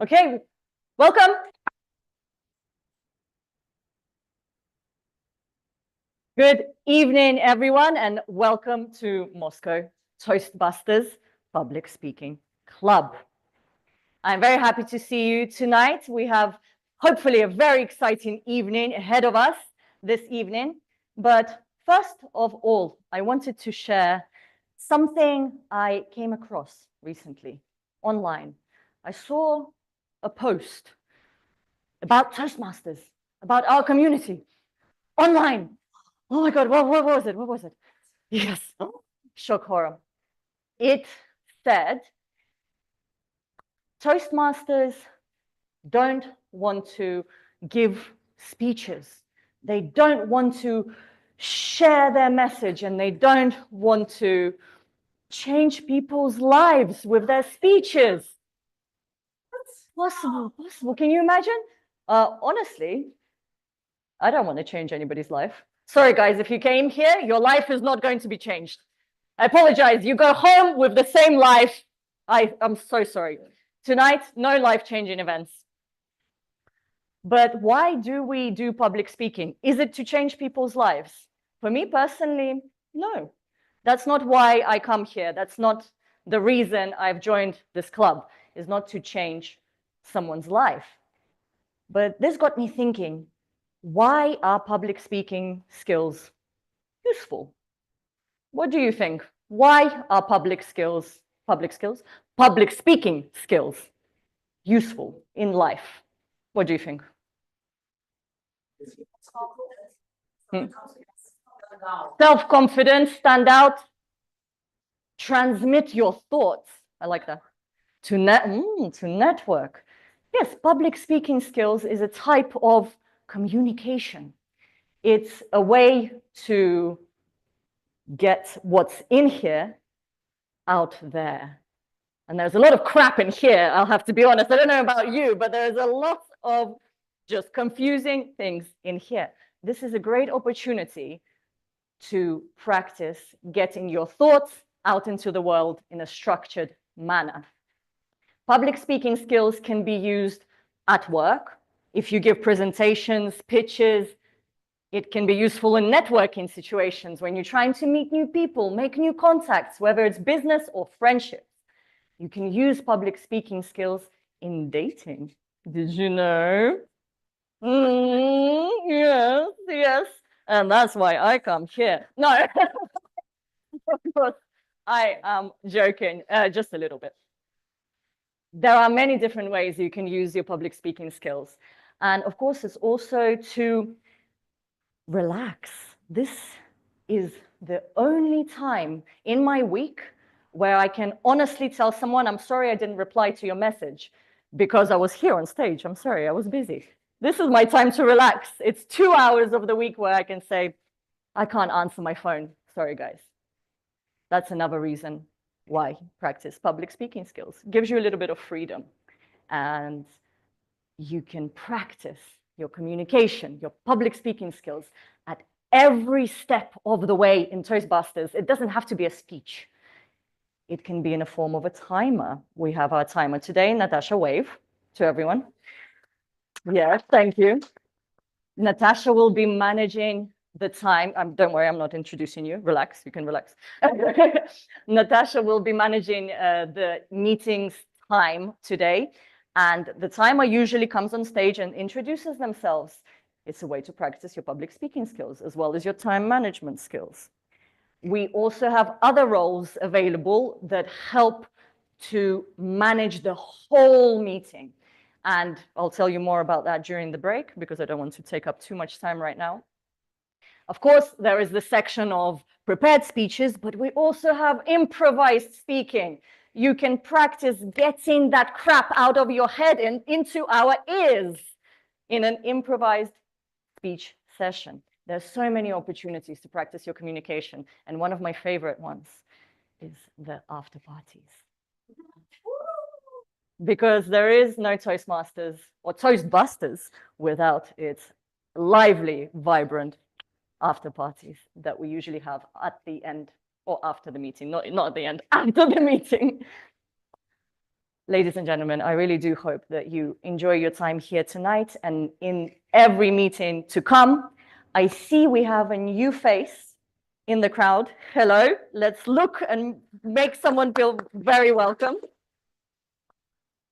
Okay, welcome. Good evening, everyone, and welcome to Moscow Toastbusters Public Speaking Club. I'm very happy to see you tonight. We have hopefully a very exciting evening ahead of us this evening. But first of all, I wanted to share something I came across recently online. I saw a post about Toastmasters, about our community online. Oh my God, what was it? What was it? Yes, shock horror. It said, Toastmasters don't want to give speeches. They don't want to share their message, and they don't want to change people's lives with their speeches. Possible. Can you imagine? Honestly, I don't want to change anybody's life. Sorry, guys, if you came here, your life is not going to be changed. I apologize. You go home with the same life. I'm so sorry. Tonight, no life-changing events. But why do we do public speaking? Is it to change people's lives? For me personally, no. That's not why I come here. That's not the reason I've joined this club, is not to change someone's life. But this got me thinking, why are public speaking skills useful? What do you think? Why are public speaking skills useful in life? What do you think? Self-confidence, stand out, transmit your thoughts. I like that. To network. Yes, public speaking skills is a type of communication. It's a way to get what's in here out there. And there's a lot of crap in here, I'll have to be honest. I don't know about you, but there's a lot of just confusing things in here. This is a great opportunity to practice getting your thoughts out into the world in a structured manner. Public speaking skills can be used at work. If you give presentations, pitches, it can be useful in networking situations when you're trying to meet new people, make new contacts, whether it's business or friendships. You can use public speaking skills in dating. Did you know? Yes. And that's why I come here. No, of course, I am joking, just a little bit. There are many different ways you can use your public speaking skills. And of course, it's also to relax. This is the only time in my week where I can honestly tell someone, I'm sorry I didn't reply to your message because I was here on stage. I'm sorry, I was busy. This is my time to relax. It's 2 hours of the week where I can say, I can't answer my phone. Sorry, guys. That's another reason why practice public speaking skills. Gives you a little bit of freedom, and you can practice your communication, your public speaking skills at every step of the way in Toastbusters. It doesn't have to be a speech. It can be in a form of a timer. We have our timer today. Natasha, wave to everyone. Yes, thank you. Natasha will be managing the time. Don't worry, I'm not introducing you. Relax, you can relax. Natasha will be managing the meeting's time today. And the timer usually comes on stage and introduces themselves. It's a way to practice your public speaking skills as well as your time management skills. We also have other roles available that help to manage the whole meeting. And I'll tell you more about that during the break because I don't want to take up too much time right now. Of course, there is the section of prepared speeches, but we also have improvised speaking. You can practice getting that crap out of your head and into our ears in an improvised speech session. There's so many opportunities to practice your communication. And one of my favorite ones is the after parties. Because there is no Toastmasters or Toastbusters without its lively, vibrant after parties that we usually have at the end or after the meeting, not at the end, after the meeting. Ladies and gentlemen, I really do hope that you enjoy your time here tonight and in every meeting to come. I see we have a new face in the crowd. Hello, let's look and make someone feel very welcome.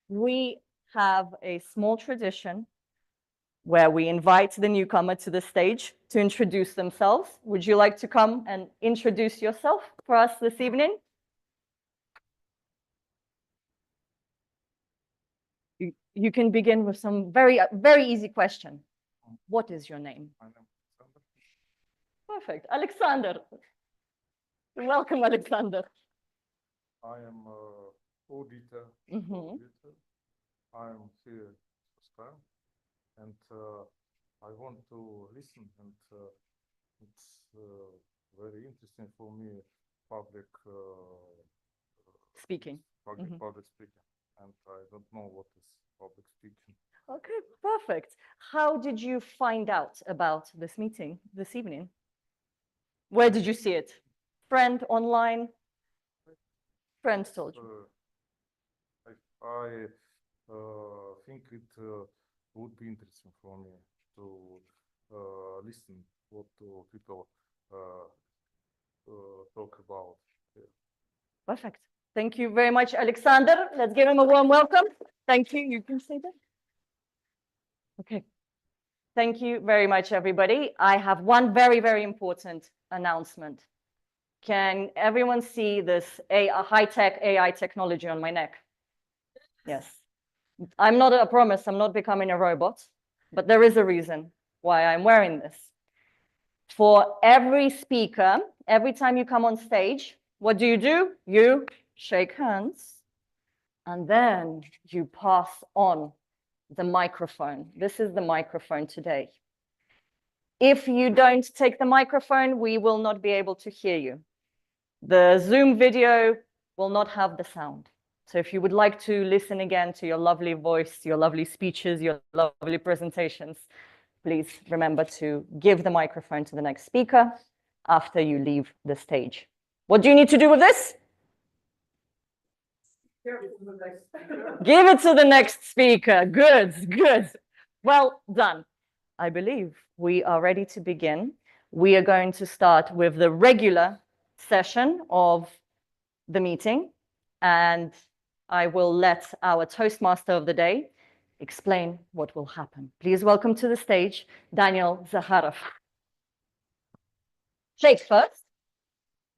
We have a small tradition where we invite the newcomer to the stage to introduce themselves. Would you like to come and introduce yourself for us this evening? You can begin with some very easy question. What is your name? My name is Alexander. Perfect. Alexander. Welcome, Alexander. I am auditor. Mhm. I am here first time, and I want to listen, and it's very interesting for me, public Speaking. public speaking, and I don't know what is public speaking. Okay, perfect. How did you find out about this meeting this evening? Where did you see it? Friend, online? Friend told you. I think it would be interesting for me to listen what people talk about. Perfect. Thank you very much, Alexander. Let's give him a warm welcome. Thank you. You can say that. Okay. Thank you very much, everybody. I have one very important announcement. Can everyone see this high-tech AI technology on my neck? Yes. I promise I'm not becoming a robot, but there is a reason why I'm wearing this. For every speaker, every time you come on stage, what do? You shake hands, and then you pass on the microphone. This is the microphone today. If you don't take the microphone, we will not be able to hear you. The Zoom video will not have the sound. So if you would like to listen again to your lovely voice, your lovely speeches, your lovely presentations, please remember to give the microphone to the next speaker after you leave the stage. What do you need to do with this? Give it to the next speaker. Good. Well done. I believe we are ready to begin. We are going to start with the regular session of the meeting, and I will let our Toastmaster of the day explain what will happen. Please welcome to the stage, Daniel Zakharov. Shake first.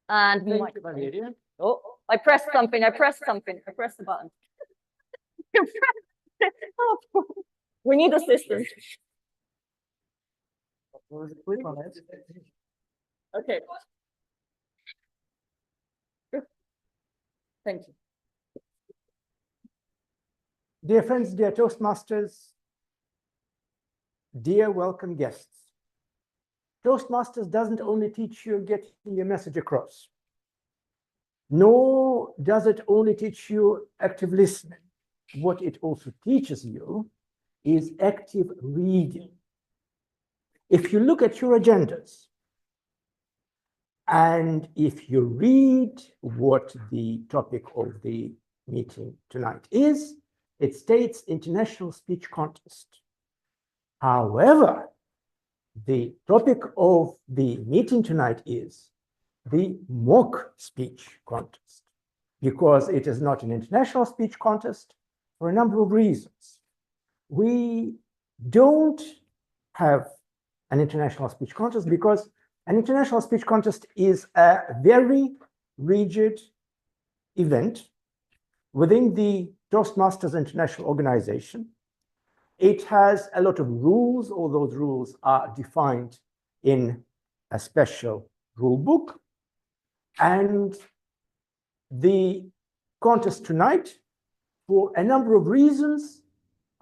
And oh, I pressed something. I pressed the button. We need assistance. Okay. Thank you. Dear friends, dear Toastmasters, dear welcome guests. Toastmasters doesn't only teach you getting your message across, nor does it only teach you active listening. What it also teaches you is active reading. If you look at your agendas, and if you read what the topic of the meeting tonight is, it states International Speech Contest. However, the topic of the meeting tonight is the mock speech contest, because it is not an international speech contest for a number of reasons. We don't have an international speech contest because an international speech contest is a very rigid event within the Toastmasters International organization. It has a lot of rules. All those rules are defined in a special rule book. And the contest tonight, for a number of reasons,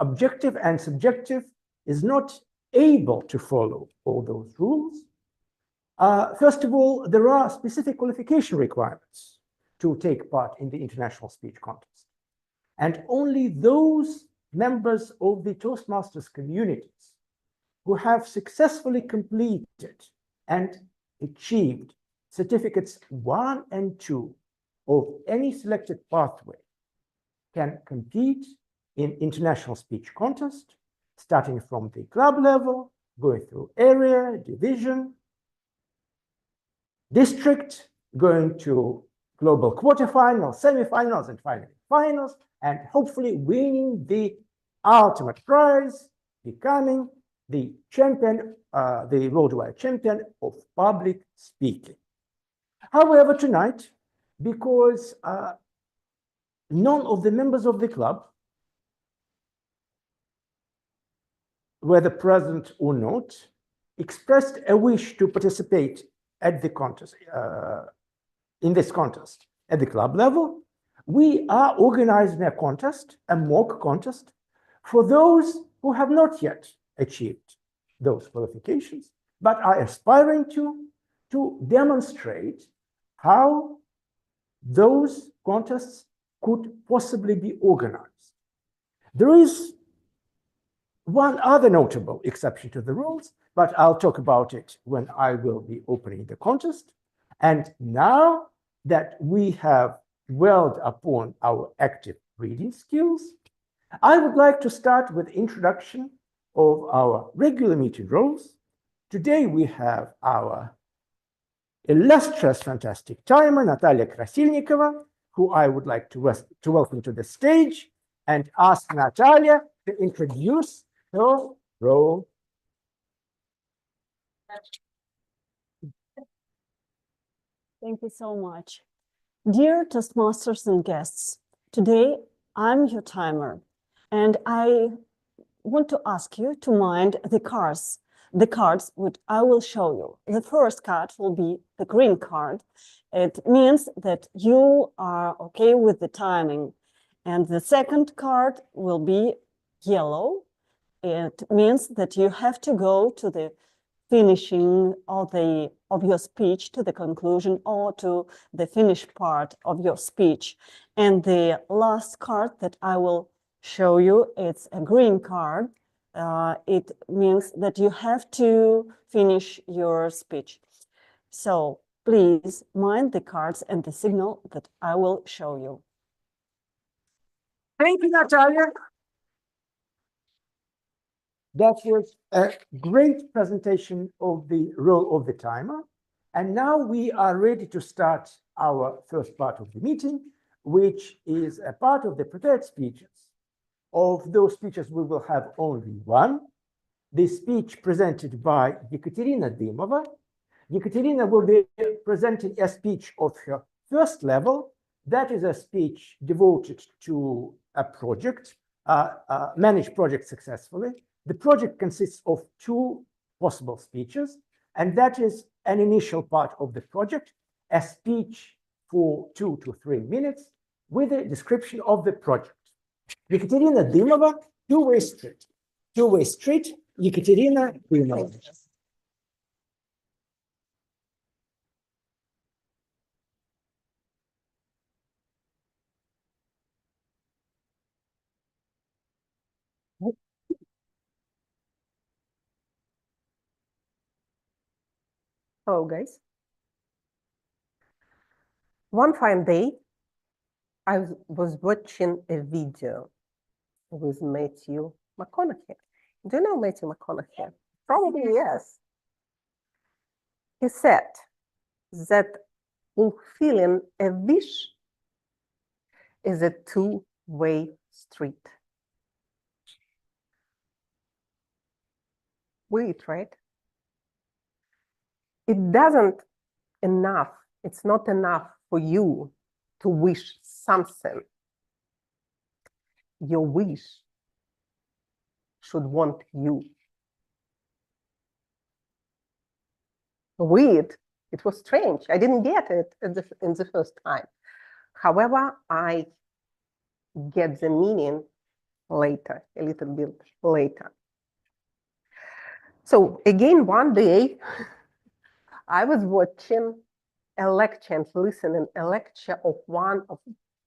objective and subjective, is not able to follow all those rules. First of all, there are specific qualification requirements to take part in the international speech contest. And only those members of the Toastmasters communities who have successfully completed and achieved certificates 1 and 2 of any selected pathway can compete in international speech contest, starting from the club level, going through area, division, district, going to global quarterfinals, semifinals, and finally finals, and hopefully winning the ultimate prize, becoming the champion, the worldwide champion of public speaking. However, tonight, because none of the members of the club, whether present or not, expressed a wish to participate at the contest, in this contest at the club level, we are organizing a contest, a mock contest, for those who have not yet achieved those qualifications, but are aspiring to demonstrate how those contests could possibly be organized. There is one other notable exception to the rules, but I'll talk about it when I will be opening the contest. And now that we have dwelled upon our active reading skills, I would like to start with introduction of our regular meeting rules. Today we have our illustrious, fantastic timer, Natalia Krasilnikova, who I would like to welcome to the stage and ask Natalia to introduce her role. Thank you so much. Dear Toastmasters and guests, today I'm your timer, and I want to ask you to mind the cards which I will show you. The first card will be the green card. It means that you are okay with the timing. And the second card will be yellow. It means that you have to go to the finishing of your speech, to the conclusion or to the finished part of your speech. And the last card that I will show you, it's a green card. It means that you have to finish your speech. So please mind the cards and the signal that I will show you. Thank you, Natalia. That was a great presentation of the role of the timer. And now we are ready to start our first part of the meeting, which is a part of the prepared speeches. Of those speeches, we will have only one. The speech presented by Ekaterina Dymova. Ekaterina will be presenting a speech of her first level. That is a speech devoted to a project, manage project successfully. The project consists of two possible speeches, and that is an initial part of the project, a speech for 2 to 3 minutes with a description of the project. Ekaterina Dymova, two-way street. Two-way street, Ekaterina Dymova. Hello, guys. One fine day, I was watching a video with Matthew McConaughey. Do you know Matthew McConaughey? Probably yes. He said that fulfilling a wish is a two-way street. Wait, right? It doesn't enough. It's not enough for you to wish something. Your wish should want you. Weird. It was strange. I didn't get it in the first time. However, I get the meaning later, a little bit later. So again, one day, I was watching a lecture and listening a lecture of one of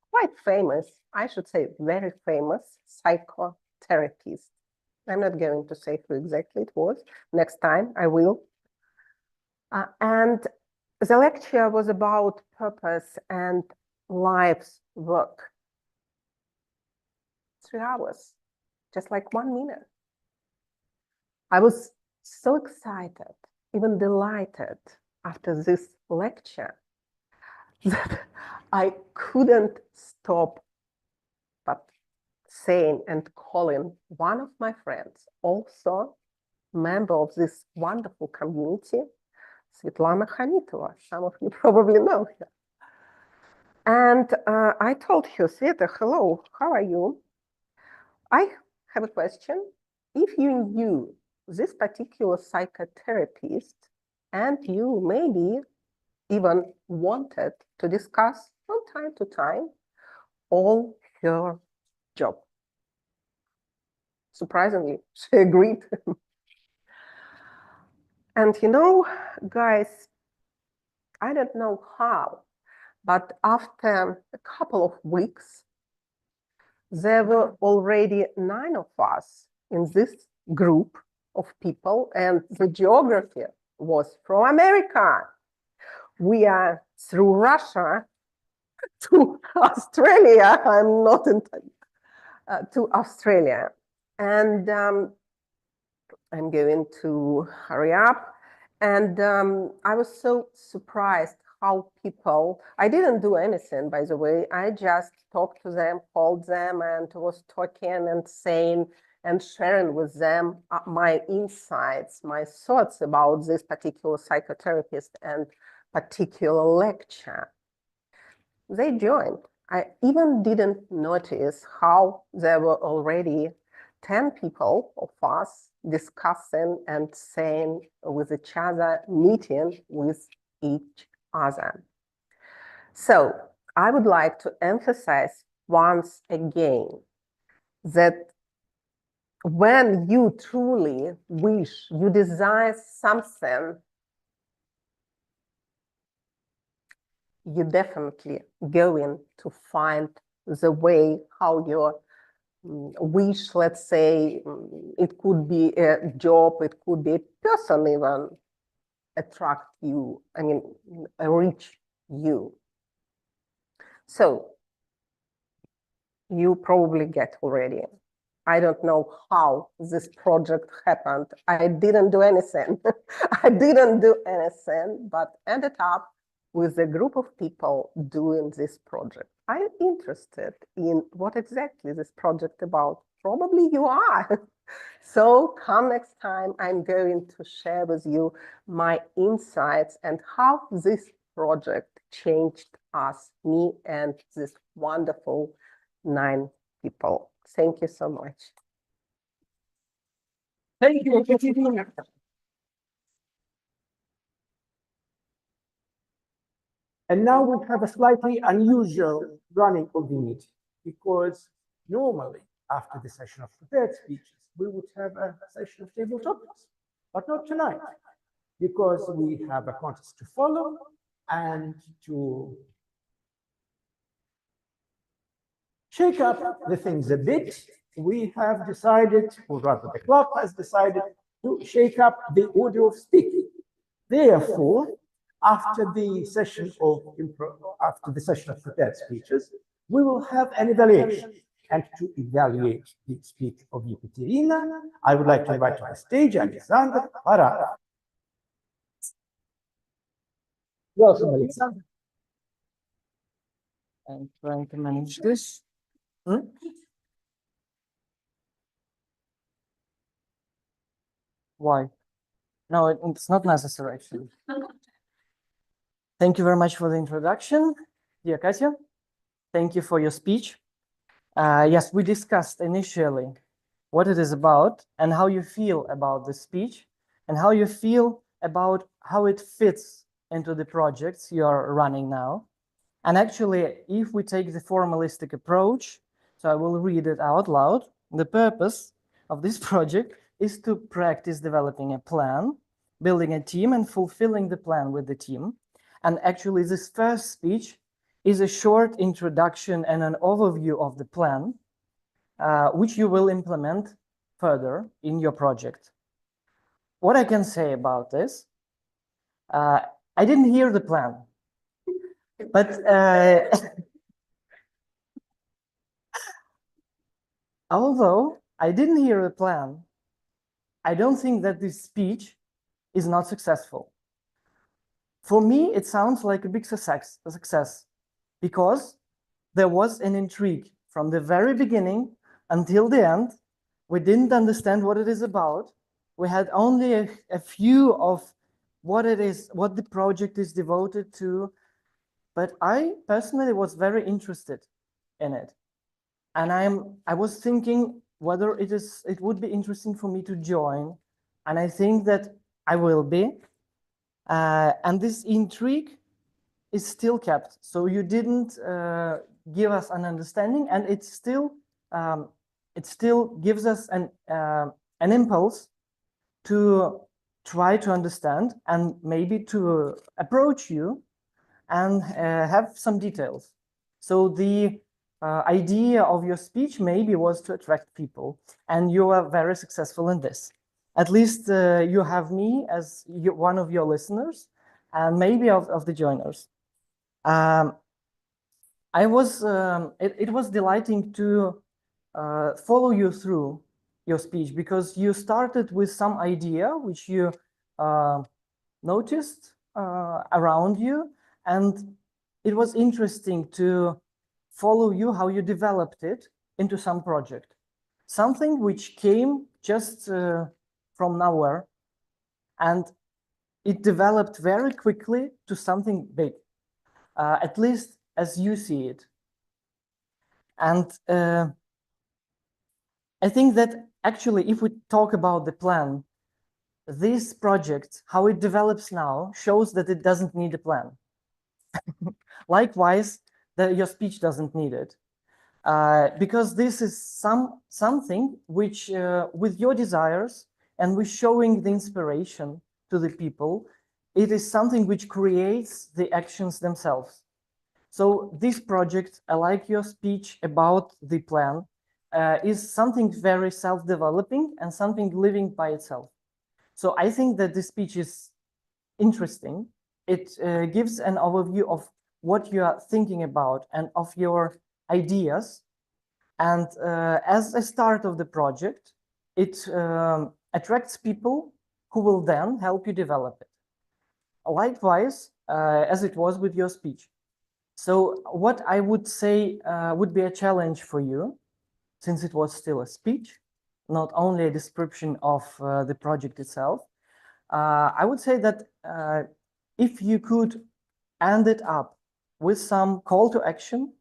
quite famous, I should say very famous psychotherapist. I'm not going to say who exactly it was. Next time I will. And the lecture was about purpose and life's work. 3 hours, just like 1 minute. I was so excited, even delighted after this lecture that I couldn't stop but saying and calling one of my friends, also member of this wonderful community, Svetlana Khamitova. Some of you probably know her. And I told her, Sveta, hello, how are you? I have a question. If you knew this particular psychotherapist and you maybe even wanted to discuss from time to time all her job. Surprisingly, she agreed. And you know, guys, I don't know how, but after a couple of weeks, there were already 9 of us in this group of people, and the geography was from America. We are through Russia to Australia. I'm not in to Australia. And I'm going to hurry up. And I was so surprised how people, I didn't do anything, by the way. I just talked to them, called them, and was talking and saying and sharing with them my insights, my thoughts about this particular psychotherapist and particular lecture. They joined. I even didn't notice how there were already 10 people of us discussing and saying with each other, meeting with each other. So I would like to emphasize once again that when you truly wish, you desire something, you're definitely going to find the way how your wish, let's say, it could be a job, it could be a person even, attract you, I mean, reach you. So you probably get already. I don't know how this project happened. I didn't do anything. I didn't do anything, but ended up with a group of people doing this project. I'm interested in what exactly this project about. Probably you are. So come next time, I'm going to share with you my insights and how this project changed us, me and this wonderful 9 people. Thank you so much. Thank you, Katerina. And now we have a slightly unusual running of the meeting, because normally after the session of prepared speeches, we would have a session of table topics, but not tonight, because we have a contest to follow and to shake up the things a bit. We have decided, or rather the club has decided, to shake up the order of speaking. Therefore, after the session of prepared speeches, we will have an evaluation. And to evaluate the speech of Ekaterina, I would like to invite to the stage Alexander Barada. Welcome, Alexander. I'm trying to manage this. Why? No, it's not necessary, actually. Thank you very much for the introduction, dear Katya. Thank you for your speech. Yes, we discussed initially what it is about and how you feel about the speech and how you feel about how it fits into the projects you are running now. And actually, if we take the formalistic approach, so I will read it out loud, the purpose of this project is to practice developing a plan, building a team and fulfilling the plan with the team. And actually, this first speech is a short introduction and an overview of the plan, which you will implement further in your project. What I can say about this, I didn't hear the plan, but although I didn't hear a plan, I don't think that this speech is not successful. For me, it sounds like a big success because there was an intrigue from the very beginning until the end. We didn't understand what it is about. We had only a few of what it is, what the project is devoted to. But I personally was very interested in it. And I was thinking whether it would be interesting for me to join. And I think that I will be. And this intrigue is still kept. So you didn't give us an understanding, and it still gives us an impulse to try to understand and maybe to approach you and have some details. So the idea of your speech maybe was to attract people, and you are very successful in this. At least you have me as one of your listeners, and maybe of the joiners. It was delighting to follow you through your speech, because you started with some idea which you noticed around you, and it was interesting to follow you how you developed it into some project, something which came just from nowhere, and it developed very quickly to something big, at least as you see it. And I think that actually, if we talk about the plan, this project, how it develops now, shows that it doesn't need a plan. Likewise, your speech doesn't need it. Because this is something which, with your desires and with showing the inspiration to the people, it is something which creates the actions themselves. So this project, like your speech about the plan, is something very self-developing and something living by itself. So I think that this speech is interesting. It gives an overview of what you are thinking about and of your ideas. And as a start of the project, it attracts people who will then help you develop it. Likewise, as it was with your speech. So what I would say would be a challenge for you, since it was still a speech, not only a description of the project itself. I would say that if you could end it up with some call to action,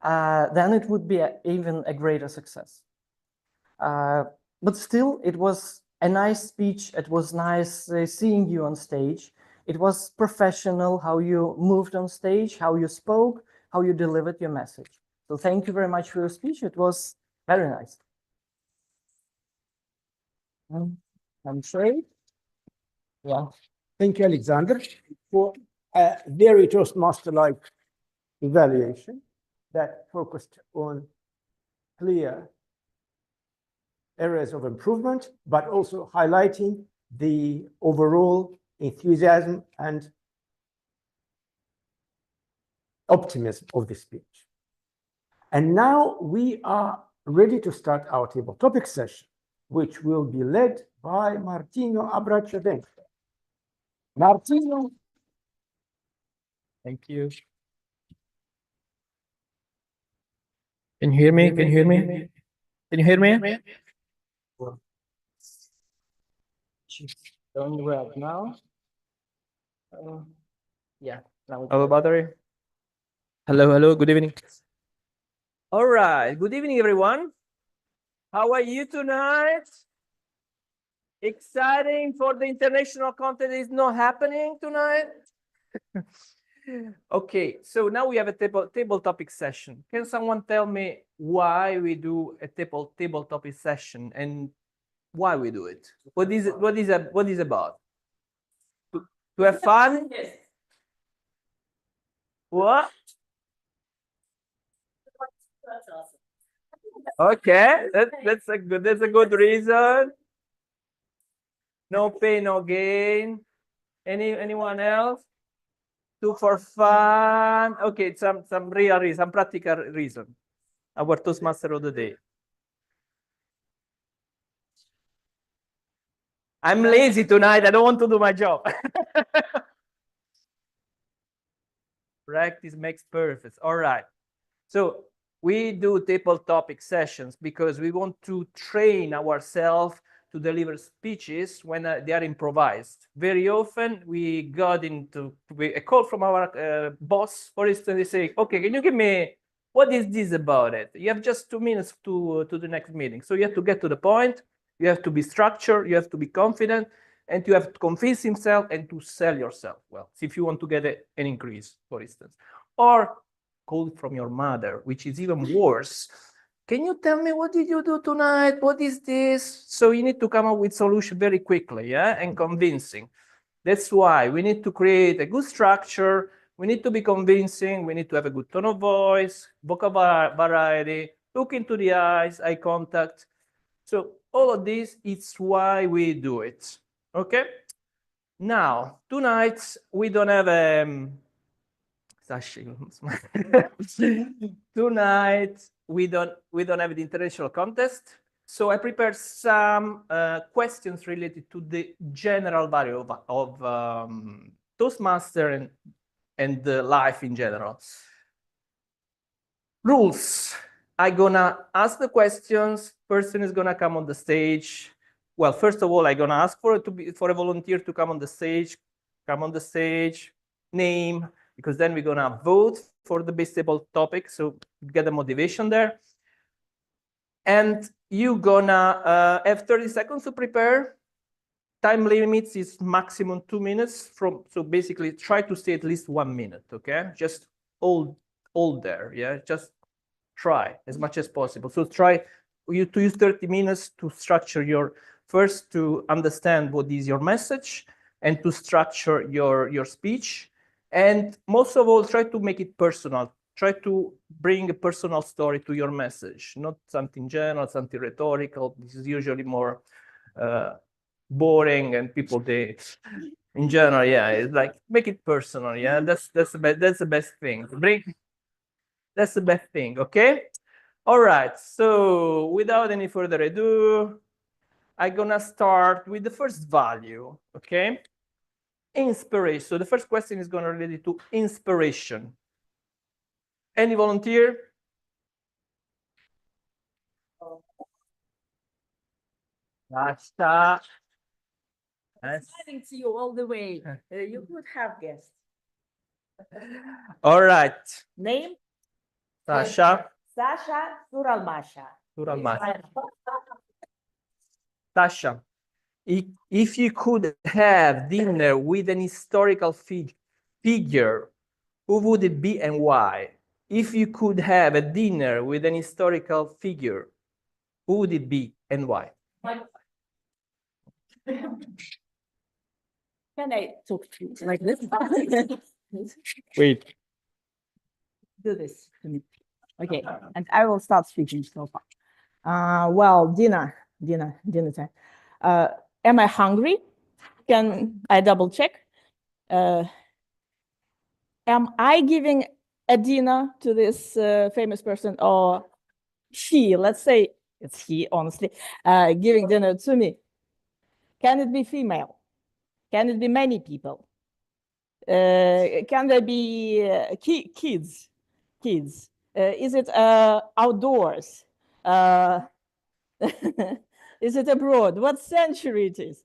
then it would be even a greater success. But still, it was a nice speech. It was nice seeing you on stage. It was professional how you moved on stage, how you spoke, how you delivered your message. So thank you very much for your speech. It was very nice. I'm sorry. Yeah. Thank you, Alexander, for a very Toastmaster-like evaluation that focused on clear areas of improvement, but also highlighting the overall enthusiasm and optimism of the speech. And now we are ready to start our table topic session, which will be led by Martino Abracevenko. Martino. Thank you. Can you hear me? Can you hear me? Can you hear me? Going well now. Yeah. Now Hello, battery. Hello, hello. Good evening. All right. Good evening, everyone. How are you tonight? Exciting for the international content is not happening tonight. Okay, so now we have a table topic session. Can someone tell me why we do a table topic session and why we do it? What is it? What is about? To have fun? What? Okay, that's a good reason. No pain, no gain. Anyone else? Do for fun. Okay, some real reason, some practical reason. Our Toastmaster of the day. I'm lazy tonight. I don't want to do my job. Practice makes perfect. All right. So we do table topic sessions because we want to train ourselves to deliver speeches when they are improvised. Very often we got into a call from our boss, for instance, they say, okay, can you give me, what is this about it? You have just 2 minutes to the next meeting. So you have to get to the point, you have to be structured, you have to be confident, and you have to convince himself and to sell yourself well, if you want to get an increase, for instance. Or call from your mother, which is even worse. Can you tell me what did you do tonight? What is this? So you need to come up with solution very quickly, yeah, and convincing. That's why we need to create a good structure. We need to be convincing. We need to have a good tone of voice, vocal variety, look into the eyes, eye contact. So all of this is why we do it. Okay. Now tonight we don't have tonight we don't have the international contest, so I prepared some questions related to the general value of Toastmaster and the life in general. Rules. I'm gonna ask the questions. Person is gonna come on the stage. Well, first of all, I'm gonna ask for a volunteer to come on the stage. Come on the stage. Name. Because then we're gonna vote for the best table topic, so get the motivation there. And you're gonna have 30 seconds to prepare. Time limits is maximum 2 minutes. So basically, try to stay at least 1 minute. Okay, just hold there. Yeah, just try as much as possible. So try you to use 30 minutes to structure your first to understand what is your message and to structure your speech. And most of all, try to make it personal. Try to bring a personal story to your message, not something general, something rhetorical. This is usually more boring, and people in general, yeah, it's like make it personal. Yeah, that's the best thing. That's the best thing. Okay. All right. So without any further ado, I'm gonna start with the first value. Okay. Inspiration. So the first question is going to relate to inspiration. Any volunteer? Sasha. Listening to you all the way. You could have guessed. All right. Name? Sasha. Sasha Suralmasha. Suralmasha. Sasha, if you could have dinner with an historical figure, who would it be and why? If you could have a dinner with an historical figure, who would it be and why? Can I talk to you like this? Wait. Do this to me. Okay, and I will start speaking so far. Well, dinner time. Am I hungry? Can I double check? Am I giving a dinner to this famous person, or she, let's say it's he, honestly, giving dinner to me? Can it be female? Can it be many people? Can there be kids? Is it outdoors? Is it abroad? What century it is?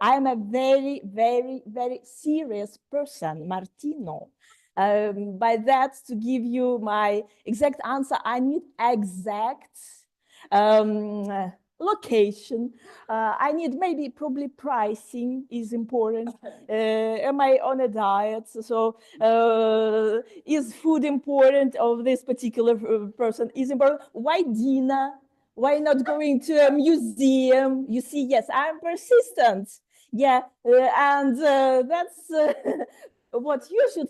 I'm a very, very, very serious person, Martino. By that, to give you my exact answer, I need exact location. I need maybe probably pricing is important. Am I on a diet? So is food important of this particular person? Is important. Why dinner? Why not going to a museum? You see, yes, I'm persistent. Yeah, and that's what you should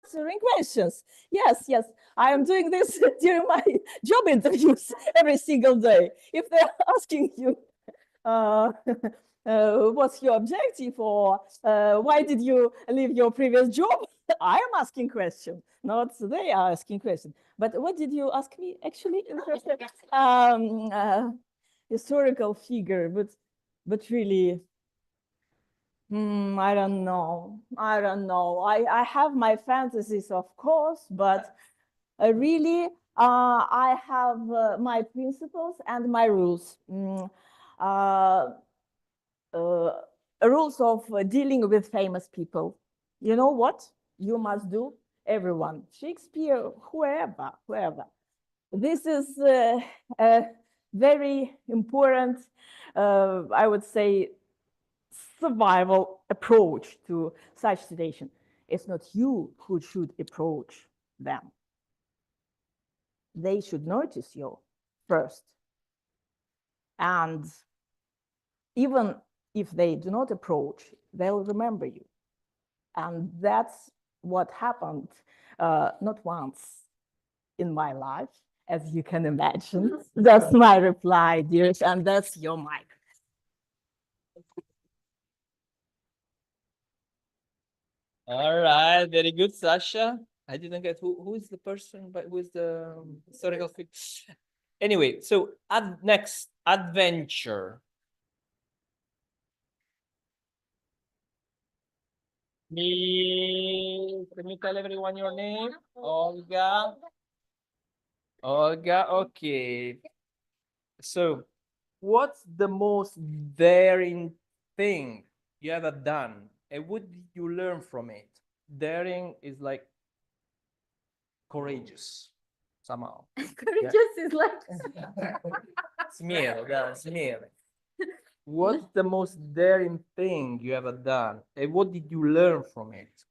answering questions. Yes, I am doing this during my job interviews every single day. If they're asking you, what's your objective, or why did you leave your previous job? I am asking questions, not they are asking questions. But what did you ask me actually? historical figure, but really, I don't know. I don't know. I have my fantasies, of course, but really, I have my principles and my rules. Rules of dealing with famous people. You know what you must do? Everyone, Shakespeare, whoever. This is a very important, I would say, survival approach to such situation. It's not you who should approach them. They should notice you first. And even if they do not approach, they'll remember you. And that's what happened not once in my life, as you can imagine. That's my reply, dears, and that's your mic. All right, very good, Sasha. I didn't get who is the person, but who is the historical figure. Anyway, so next adventure. Can you tell everyone your name? Olga. Olga, okay. So, what's the most daring thing you ever done? And what did you learn from it? Daring is like courageous somehow. Courageous is like Смело, да, смело. What's the most daring thing you ever done? And what did you learn from it?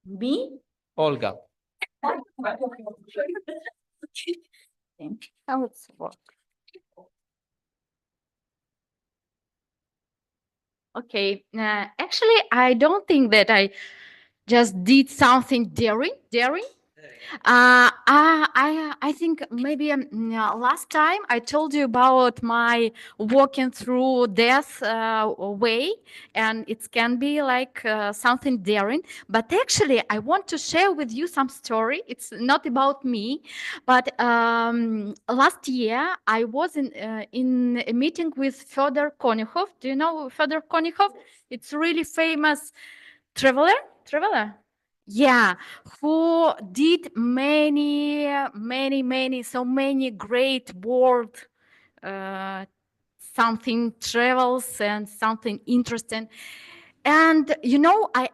me. Olga. How it's work. Okay, actually, I don't think that I just did something daring. I think maybe last time I told you about my walking through death way, and it can be like something daring. But actually, I want to share with you some story. It's not about me, but last year I was in a meeting with Fedor Konюkhov. Do you know Fedor Konюkhov? It's really famous traveler. Yeah, who did so many great world something travels and something interesting. And I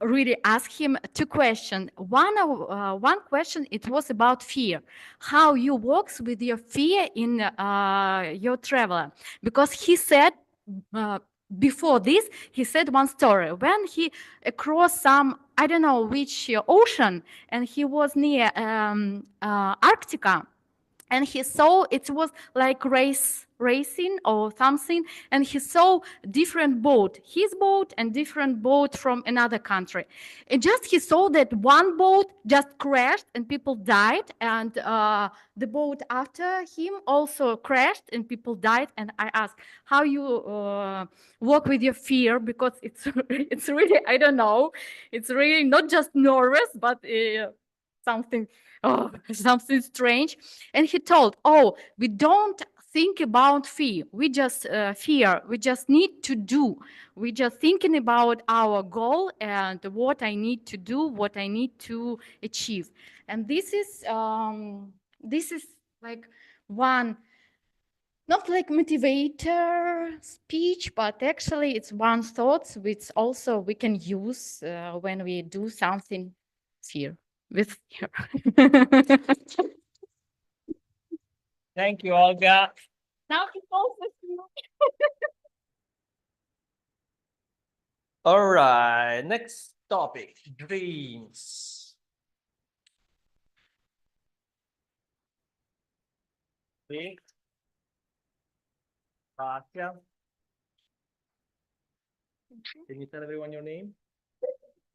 really asked him two questions. One question, it was about fear. How you works with your fear in your travel? Because he said before this, he said one story. When he across some, I don't know which ocean, and he was near Arctica, and he saw it was like racing or something, and he saw different boat, his boat and different boat from another country. And just he saw that one boat just crashed and people died, and the boat after him also crashed and people died. And I asked, how you work with your fear? Because it's really, I don't know, it's really not just nervous, but something strange. And he told, we don't think about fear. We just fear. We just need to do. We just thinking about our goal and what I need to do, what I need to achieve. And this is like one, not like motivator speech, but actually it's one thought which also we can use when we do something here with fear. Thank you, Olga. Now he knows with you. All right, next topic, dreams. See? Katya. Can you tell everyone your name?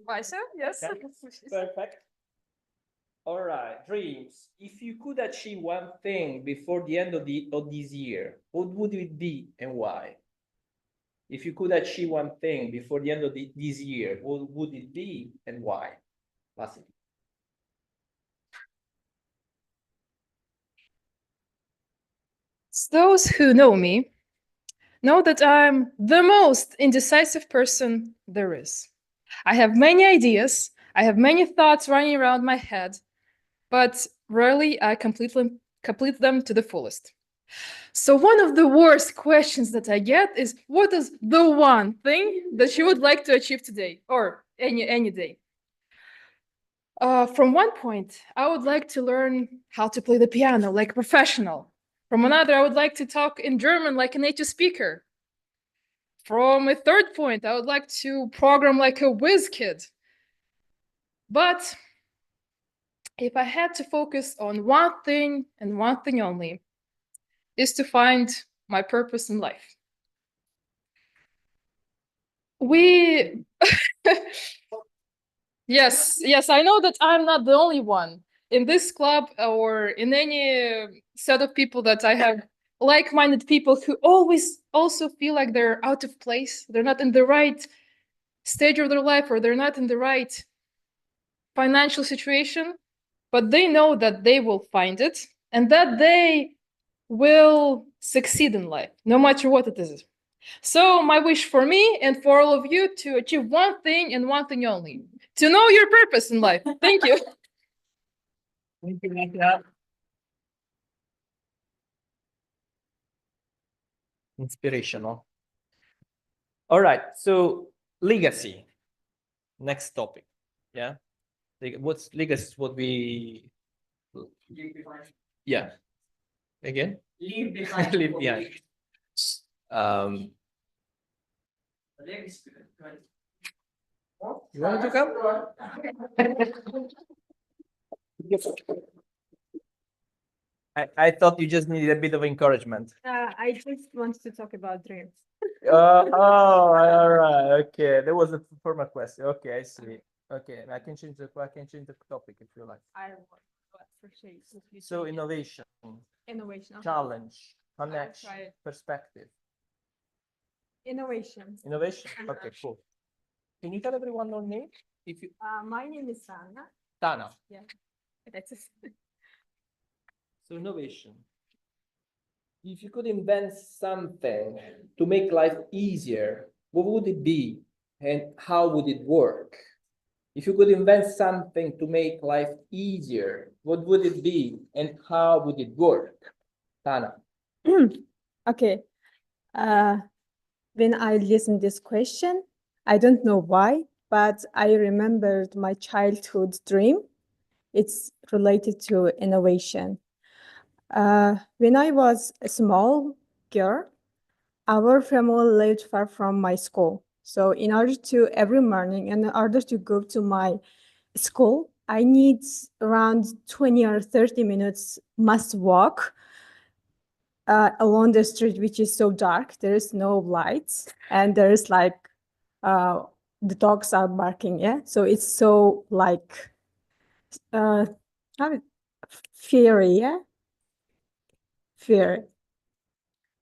Vaisha, yes. Yeah. Perfect. All right, dreams. If you could achieve one thing before the end of this year, what would it be and why? If you could achieve one thing before the end of this year, what would it be and why? Vassily. Those who know me know that I'm the most indecisive person there is. I have many ideas, I have many thoughts running around my head, but rarely I complete them to the fullest. So one of the worst questions that I get is, what is the one thing that you would like to achieve today or any day? From one point, I would like to learn how to play the piano like a professional. From another, I would like to talk in German like a native speaker. From a third point, I would like to program like a whiz kid. But if I had to focus on one thing and one thing only, is to find my purpose in life. We yes, I know that I'm not the only one in this club or in any set of people that I have like-minded people who always also feel like they're out of place. They're not in the right stage of their life, or they're not in the right financial situation, but they know that they will find it and that they will succeed in life, no matter what it is. So my wish for me and for all of you to achieve one thing and one thing only, to know your purpose in life. Thank you. Thank you, Nadia. Inspirational. All right, so legacy. Next topic. Yeah. What's legacy? Is what we. Yeah. Again. Leave behind. Leave behind. Um. You want to come? I thought you just needed a bit of encouragement. I just want to talk about dreams. All right. Okay. There was a formal question. Okay, I see. Okay, I can change the topic if you like. I appreciate it. So innovation, Innovation. challenge, connection, try it. perspective. Innovation. Innovation. Okay, cool. Can you tell everyone your name? If you My name is Sana. Tana. Yeah, that's it. So innovation. If you could invent something to make life easier, what would it be and how would it work? If you could invent something to make life easier, what would it be and how would it work? Tana. Okay. When I listened this question, I don't know why, but I remembered my childhood dream. It's related to innovation. When I was a small girl, our family lived far from my school. So in order to every morning, in order to go to my school, I need around 20 or 30 minutes must walk along the street, which is so dark. There is no lights, and there is like the dogs are barking. Yeah, so it's so like fiery. Yeah, fear.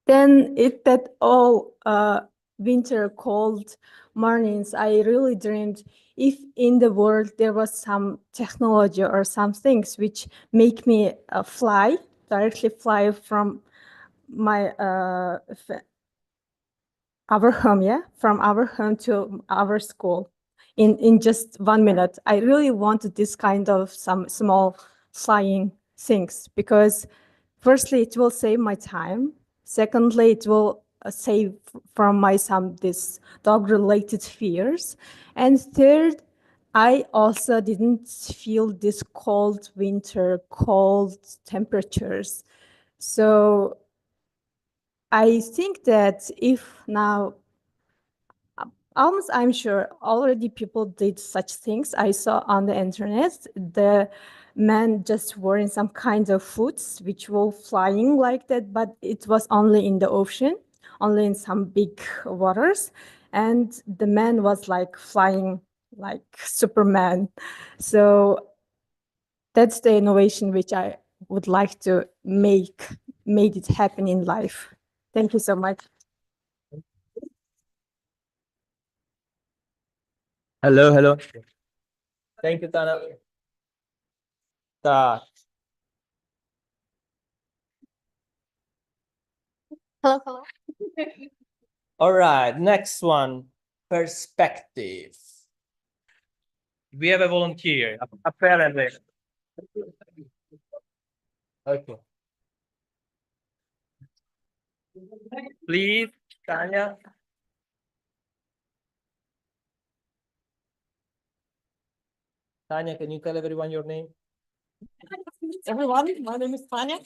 Then that all winter cold mornings, I really dreamed if in the world there was some technology or some things which make me directly fly from my our home, yeah, from our home to our school in just 1 minute. I really wanted this kind of some small flying things because firstly, it will save my time. Secondly, it will save from my some this dog-related fears. And third, I also didn't feel this cold winter, cold temperatures. So I think that if now, almost I'm sure already people did such things. I saw on the internet, the men just wearing some kind of foods which were flying like that, but it was only in the ocean, only in some big waters. And the man was like flying like Superman. So that's the innovation which I would like to made it happen in life. Thank you so much. Hello. Thank you, Tana. Hello, hello. All right, next one, perspective. We have a volunteer, apparently. Okay. Please, Tanya. Tanya, can you tell everyone your name? Everyone, my name is Tanya.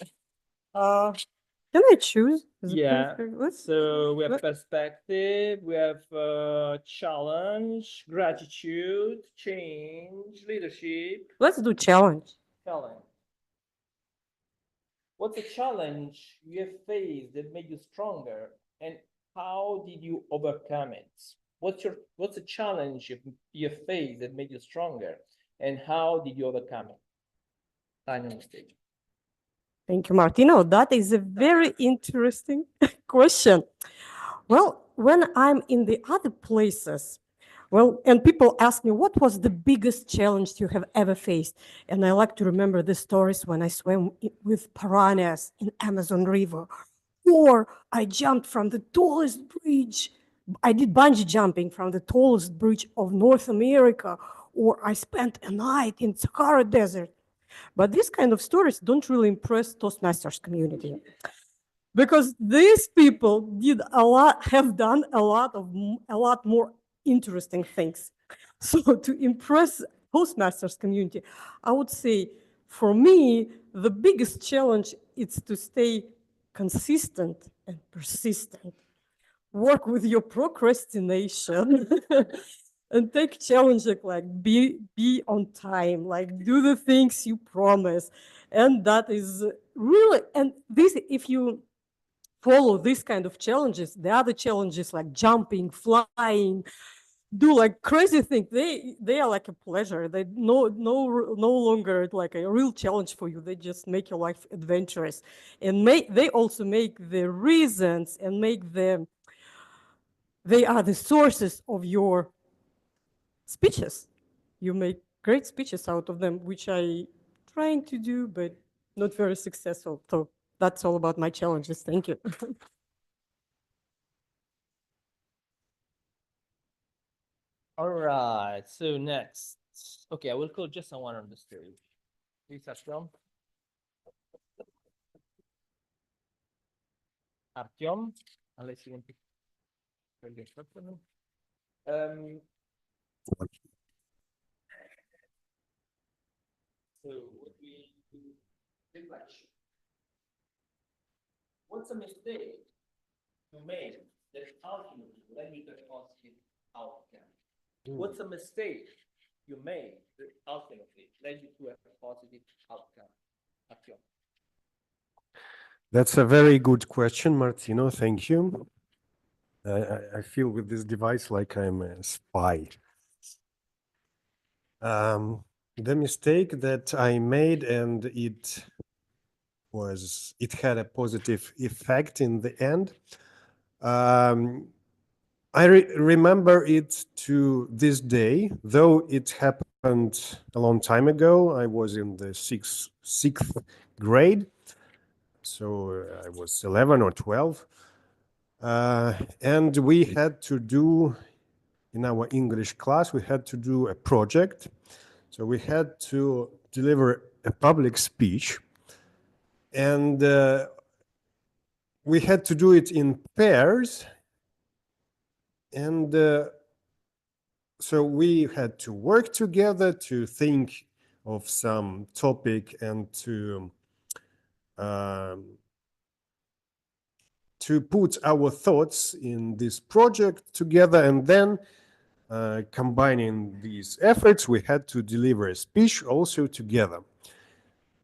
Can I choose? Is it Yeah. perfect? Let's- So we have What? perspective, we have challenge, gratitude, change, leadership, Let's do challenge. challenge. What's a challenge you have faced that made you stronger, and how did you overcome it? What's a challenge you have faced that made you stronger, and how did you overcome it? Tanya on the stage. Thank you, Martino. That is a very interesting question. Well, when I'm in the other places, well, and people ask me, what was the biggest challenge you have ever faced? And I like to remember the stories when I swam with piranhas in Amazon River, or I jumped from the tallest bridge. I did bungee jumping from the tallest bridge of North America, or I spent a night in Sahara Desert. But these kind of stories don't really impress Toastmasters community, because these people have done a lot more interesting things. So to impress Toastmasters community, I would say for me, the biggest challenge is to stay consistent and persistent. Work with your procrastination and take challenges like be on time, like do the things you promise. And that is really, and this, if you follow this kind of challenges, the other challenges like jumping, flying, do like crazy things, they are like a pleasure. They no longer like a real challenge for you. They just make your life adventurous, and they also make the reasons and make them, they are the sources of your speeches. You make great speeches out of them, which I trying to do, but not very successful. So that's all about my challenges. Thank you. All right, so next. Okay, I will call just someone on the stage. Please, Artyom. Artyom, unless you want to. Um, so what we do, reflection. What's a mistake you made that ultimately led you to a positive outcome? What's a mistake you made that ultimately led you to a positive outcome? Artyom. That's a very good question, Martino. Thank you. I feel with this device like I'm a spy. The mistake that I made, and it had a positive effect in the end. I remember it to this day, though it happened a long time ago. I was in the sixth grade, so I was 11 or 12. And we had to do, in our English class, we had to do a project. So we had to deliver a public speech, and we had to do it in pairs. And so we had to work together to think of some topic and to put our thoughts in this project together, and then combining these efforts, we had to deliver a speech also together.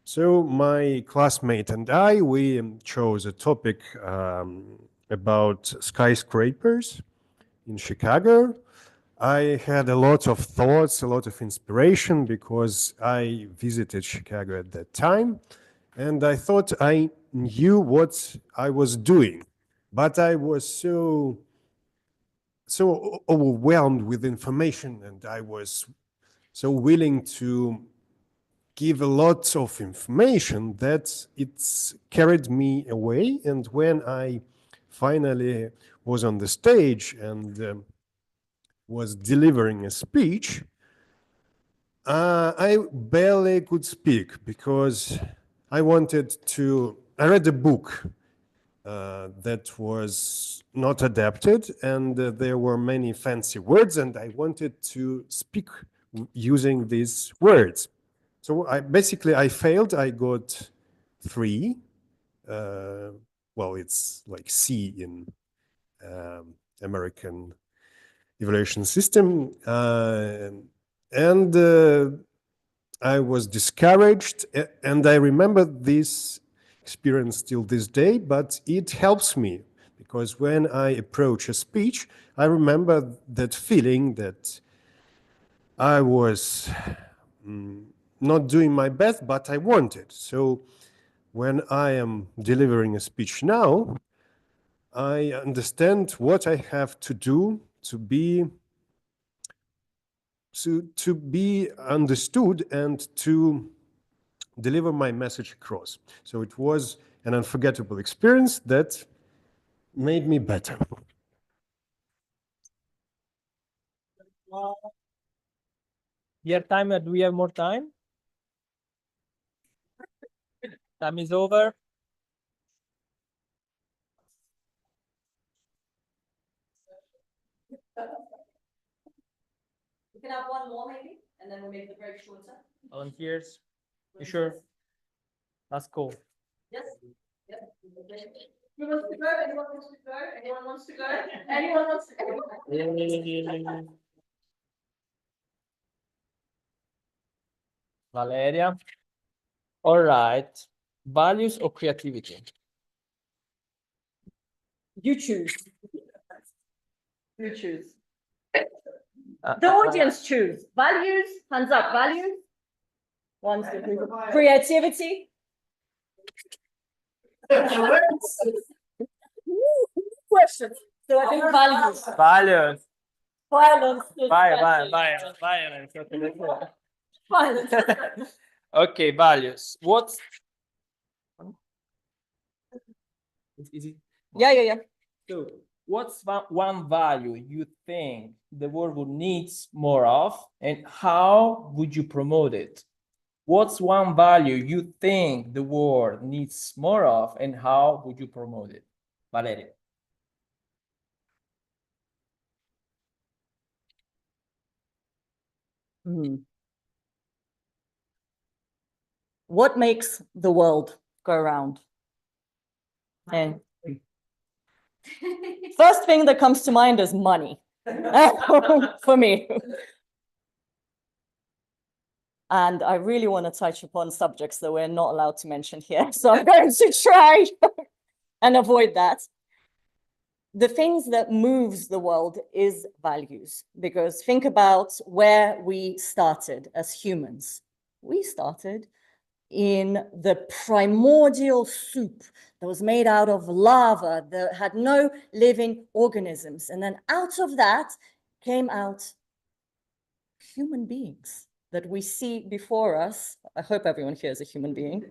So my classmate and I, we chose a topic about skyscrapers in Chicago. I had a lot of thoughts, a lot of inspiration, because I visited Chicago at that time, and I thought I knew what I was doing, but I was so overwhelmed with information, and I was so willing to give a lot of information that it's carried me away. And when I finally was on the stage and was delivering a speech, I barely could speak because I read a book that was not adapted, and there were many fancy words, and I wanted to speak using these words. So I failed. I got 3. Well, it's like C in American evaluation system, and I was discouraged, and I remember this experience till this day, but it helps me because when I approach a speech, I remember that feeling that I was not doing my best, but I wanted. So when I am delivering a speech now, I understand what I have to do to be understood and to deliver my message across. So it was an unforgettable experience that made me better. Dear timer, do we have more time? Time is over. We can have one more maybe, and then we'll make the break shorter. Volunteers, you sure? That's cool. Yes. Yes. Who wants to go? Anyone wants to go? Anyone wants to go? Anyone wants to go? Valeria. All right. Values or creativity? You choose. You choose. The audience choose. Values, hands up, values. 1, 2, 3. Creativity. Questions. So I think values. Values. Violence. Violence. Violence. Okay, values. What's easy? Yeah. So, what's one value you think the world would needs more of, and how would you promote it? What's one value you think the world needs more of, and how would you promote it? Valeria. What makes the world go round? And first thing that comes to mind is money for me. And I really want to touch upon subjects that we're not allowed to mention here. So I'm going to try and avoid that. The things that moves the world is values, because think about where we started as humans. We started in the primordial soup that was made out of lava that had no living organisms. And then out of that came out human beings that we see before us. I hope everyone here is a human being.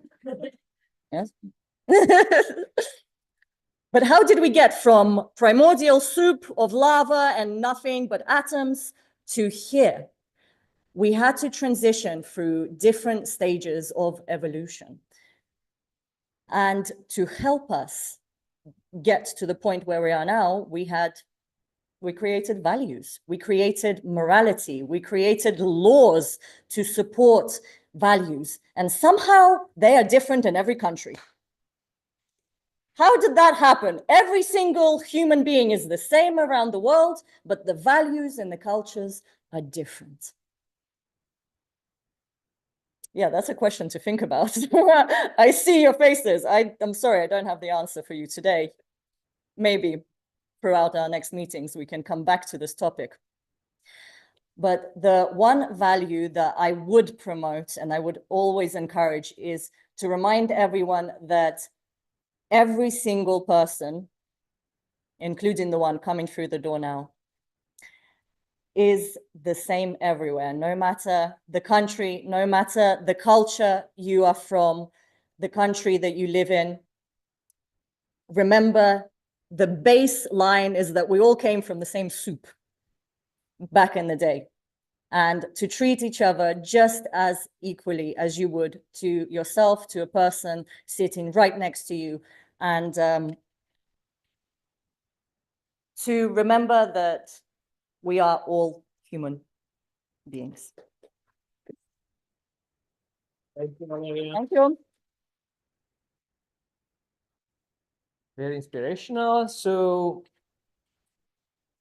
Yes. But how did we get from primordial soup of lava and nothing but atoms to here? We had to transition through different stages of evolution. And to help us get to the point where we are now, we created values, we created morality, we created laws to support values. And somehow they are different in every country. How did that happen? Every single human being is the same around the world, but the values and the cultures are different. Yeah, that's a question to think about. I see your faces. I'm sorry, I don't have the answer for you today. Maybe throughout our next meetings, we can come back to this topic. But the one value that I would promote and I would always encourage is to remind everyone that every single person, including the one coming through the door now, is the same everywhere, no matter the country, no matter the culture you are from, the country that you live in. Remember the baseline is that we all came from the same soup back in the day, and to treat each other just as equally as you would to yourself, to a person sitting right next to you, and to remember that we are all human beings. Thank you, Valeria. Thank you. Very inspirational. So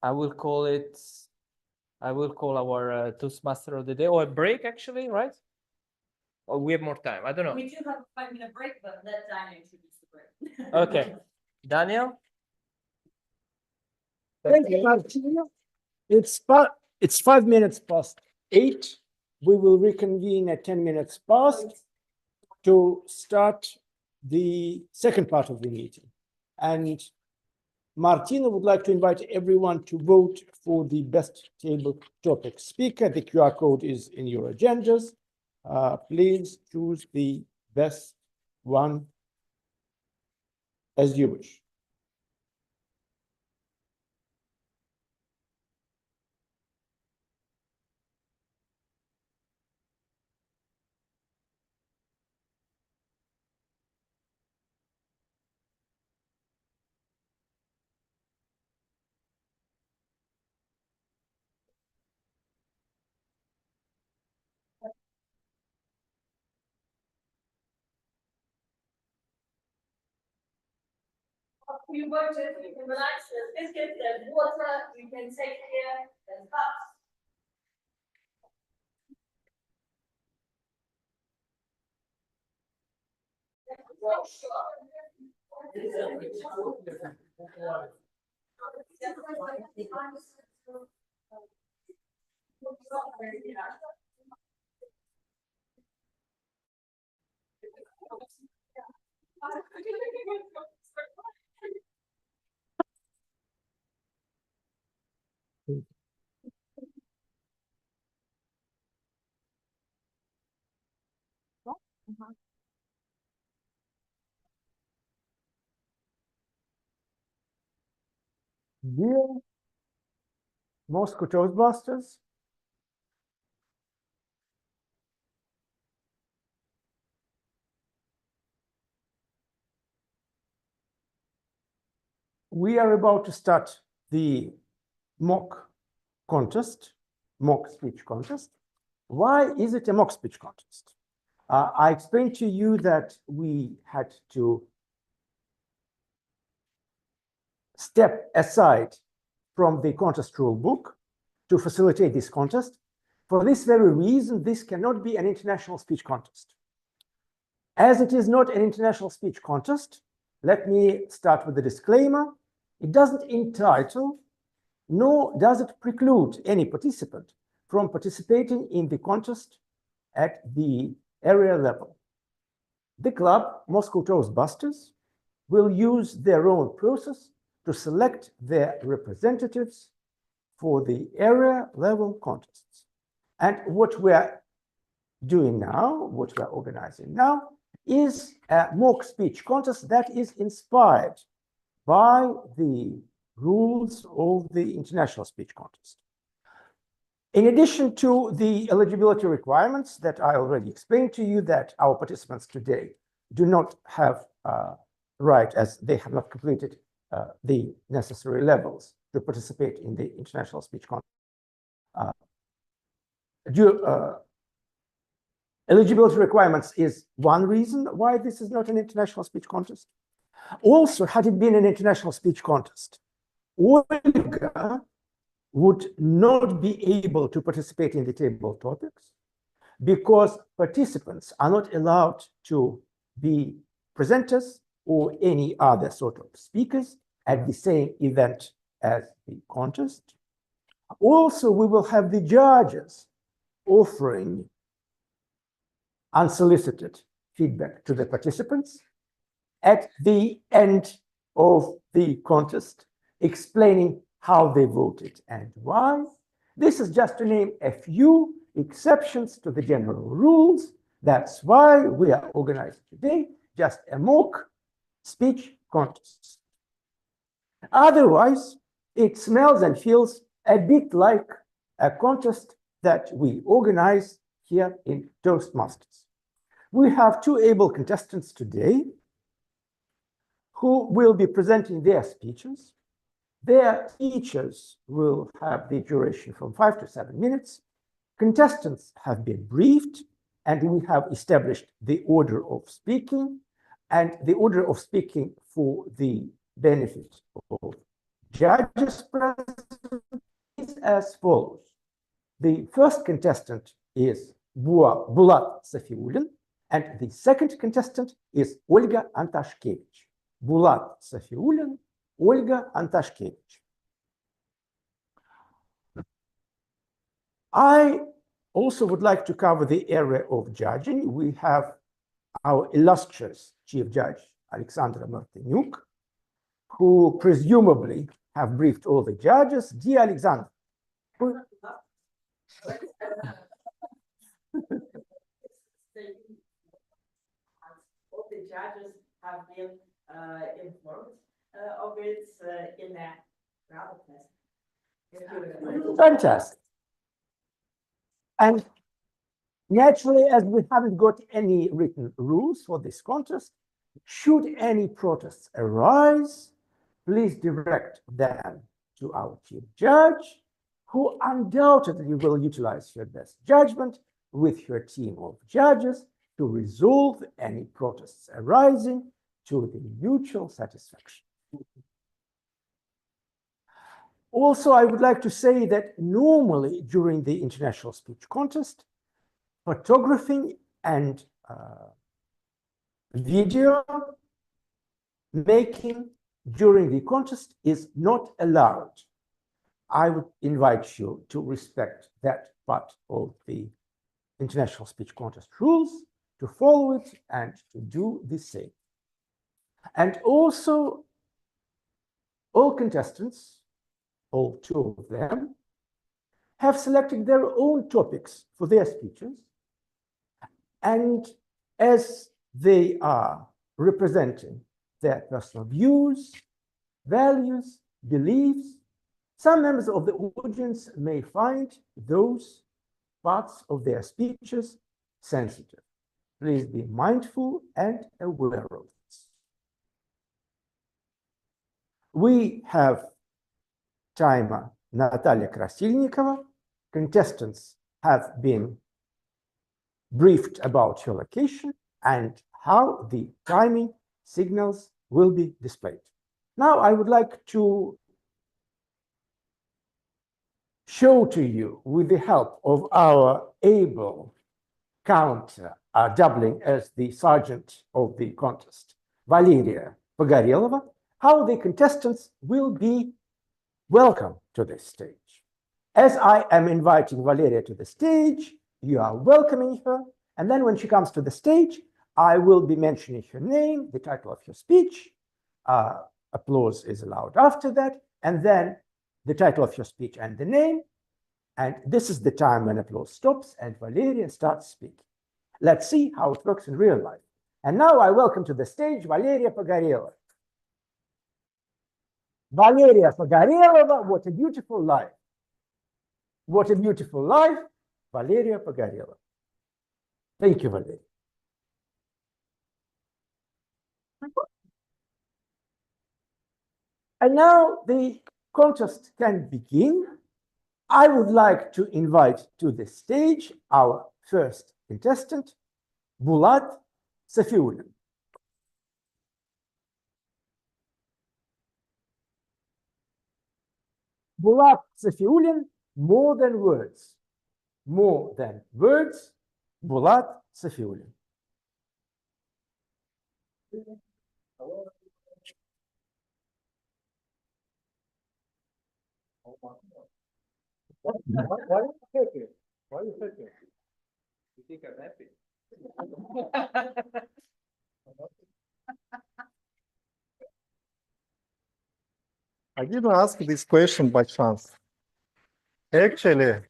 I will call our Toastmaster of the day, or a break actually, right? Or we have more time. I don't know. We do have a 5-minute break, but let Daniel introduce the break. Okay. Daniel? Thank you, Martina. It's 5 minutes past 8. We will reconvene at 10 minutes past to start the second part of the meeting. And Martina would like to invite everyone to vote for the best table topic speaker. The QR code is in your agendas. Please choose the best one as you wish. You voted, you can relax, there's biscuits, there's water, you can take care, there's cups. Dear Moscow Toastbusters, we are about to start the mock contest, mock speech contest. Why is it a mock speech contest? I explained to you that we had to step aside from the contest rule book to facilitate this contest. For this very reason, this cannot be an international speech contest. As it is not an international speech contest, let me start with the disclaimer. It doesn't entitle, nor does it preclude any participant from participating in the contest at the area level. The club, Moscow Toastbusters, will use their own process to select their representatives for the area level contests. And what we're doing now, what we're organizing now, is a mock speech contest that is inspired by the rules of the international speech contest. In addition to the eligibility requirements that I already explained to you, that our participants today do not have right, as they have not completed the necessary levels to participate in the international speech contest. Eligibility requirements is one reason why this is not an international speech contest. Also, had it been an international speech contest, Olga would not be able to participate in the table topics because participants are not allowed to be presenters or any other sort of speakers at the same event as the contest. Also, we will have the judges offering unsolicited feedback to the participants at the end of the contest, explaining how they voted and why. This is just to name a few exceptions to the general rules. That's why we are organizing today just a mock speech contest. Otherwise, it smells and feels a bit like a contest that we organize here in Toastmasters. We have two able contestants today who will be presenting their speeches. Their speeches will have the duration from 5 to 7 minutes. Contestants have been briefed, and we have established the order of speaking, and the order of speaking for the benefit of judges present is as follows. The first contestant is Bulat Safiullin, and the second contestant is Olga Antashkevich. Bulat Safiullin, Olga Antashkevich. I also would like to cover the area of judging. We have our illustrious Chief Judge, Alexandra Martinyuk, who presumably have briefed all the judges. Dear Alexandra. All the judges have been informed of it in a rather Fantastic. And naturally, as we haven't got any written rules for this contest, should any protests arise, please direct them to our chief judge, who undoubtedly will utilize her best judgment with her team of judges to resolve any protests arising to the mutual satisfaction. Also, I would like to say that normally during the International Speech Contest, photographing and video making during the contest is not allowed. I would invite you to respect that part of the International Speech Contest rules, to follow it and to do the same. And also, all contestants, all two of them, have selected their own topics for their speeches. And as they are representing their personal views, values, beliefs, some members of the audience may find those parts of their speeches sensitive. Please be mindful and aware of this. We have timer Natalia Krasilnikova. Contestants have been briefed about her location and how the timing signals will be displayed. Now I would like to show to you, with the help of our able counter, doubling as the sergeant of the contest, Valeria Pogorelova, how the contestants will be welcome to this stage. As I am inviting Valeria to the stage, you are welcoming her, and then when she comes to the stage, I will be mentioning her name, the title of her speech. Applause is allowed after that, and then the title of your speech and the name. And this is the time when applause stops and Valeria starts speaking. Let's see how it works in real life. And now I welcome to the stage Valeria Pogorelova. Valeria Pogorelova, what a beautiful life. What a beautiful life, Valeria Pogorelova. Thank you, Valeria. And now the contest can begin. I would like to invite to the stage our first contestant, Bulat Safiullin. Bulat Safiullin, more than words. More than words, Bulat Safiullin. Why are you happy? Why are you happy? You think I'm happy? I didn't ask this question by chance. Actually,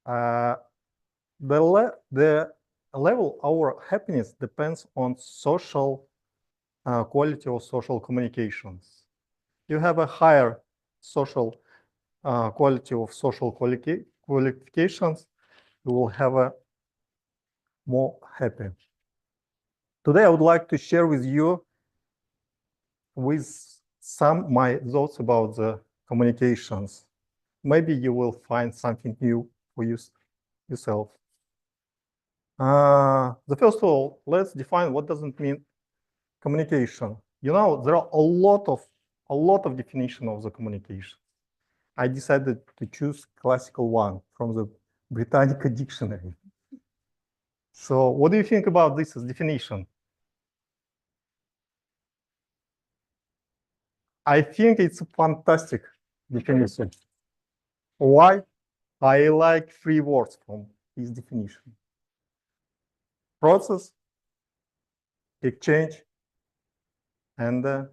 the level of our happiness depends on social quality of social communications. you have a higher social quality of social qualifications, you will have a more happy. Today, I would like to share with you some my thoughts about the communications. Maybe you will find something new for yourself. The first of all, let's define what does it mean communication. You know, there are a lot of definition of the communication. I decided to choose classical one from the Britannica dictionary. So what do you think about this as definition? I think it's a fantastic definition. Why? I like 3 words from this definition. Process, exchange, and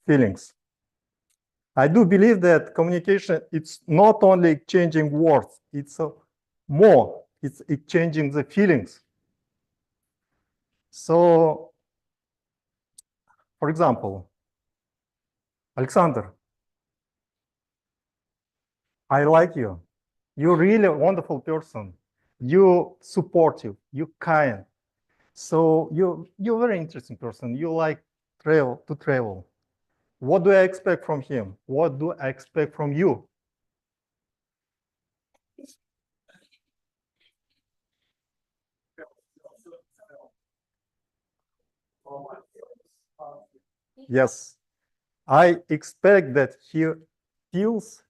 feelings. I do believe that communication, it's not only exchanging words, it's more, it's exchanging the feelings. So, for example, Alexander, I like you. You're really a wonderful person. You're supportive, you're kind. So you're a very interesting person. You like to travel. What do I expect from him? What do I expect from you? Yes, I expect that he feels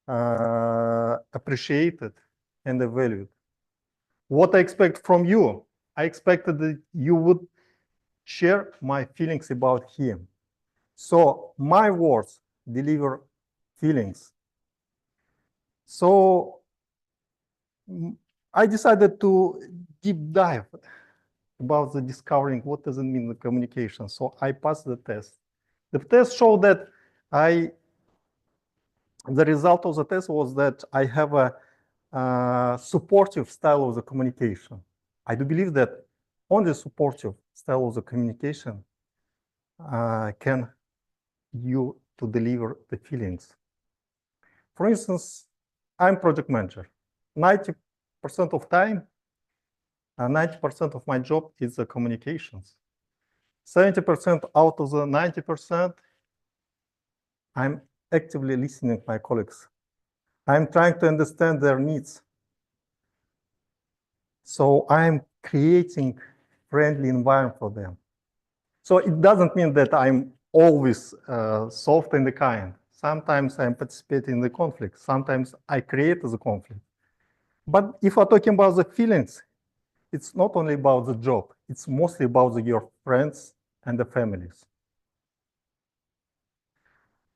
appreciated and valued. What I expect from you, I expected that you would share my feelings about him. So my words deliver feelings. So I decided to deep dive about the discovering what does it mean the communication. So I passed the test. The test showed that the result of the test was that I have a supportive style of the communication. I do believe that only supportive style of the communication can you to deliver the feelings. For instance, I'm project manager. 90% of time, 90% of my job is the communications. 70% out of the 90%, I'm actively listening to my colleagues. I'm trying to understand their needs. So I'm creating friendly environment for them. So it doesn't mean that I'm always soft and kind. Sometimes I'm participating in the conflict. Sometimes I create the conflict. But if we're talking about the feelings, it's not only about the job. It's mostly about your friends and the families.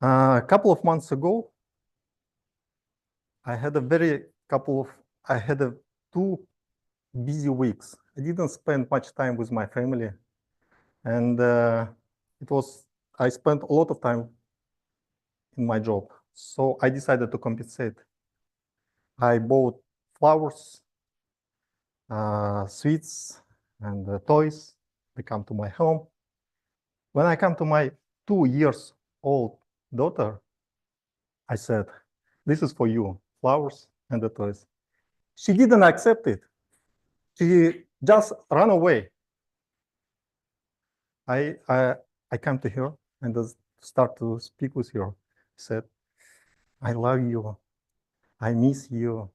A couple of months ago, I had a 2 busy weeks. I didn't spend much time with my family, and I spent a lot of time in my job. So I decided to compensate. I bought flowers, sweets, and toys. They come to my home. When I come to my 2-year-old daughter, I said, "This is for you, flowers and the toys." She didn't accept it. She just ran away. I came to her and start to speak with her. I said, "I love you. I miss you.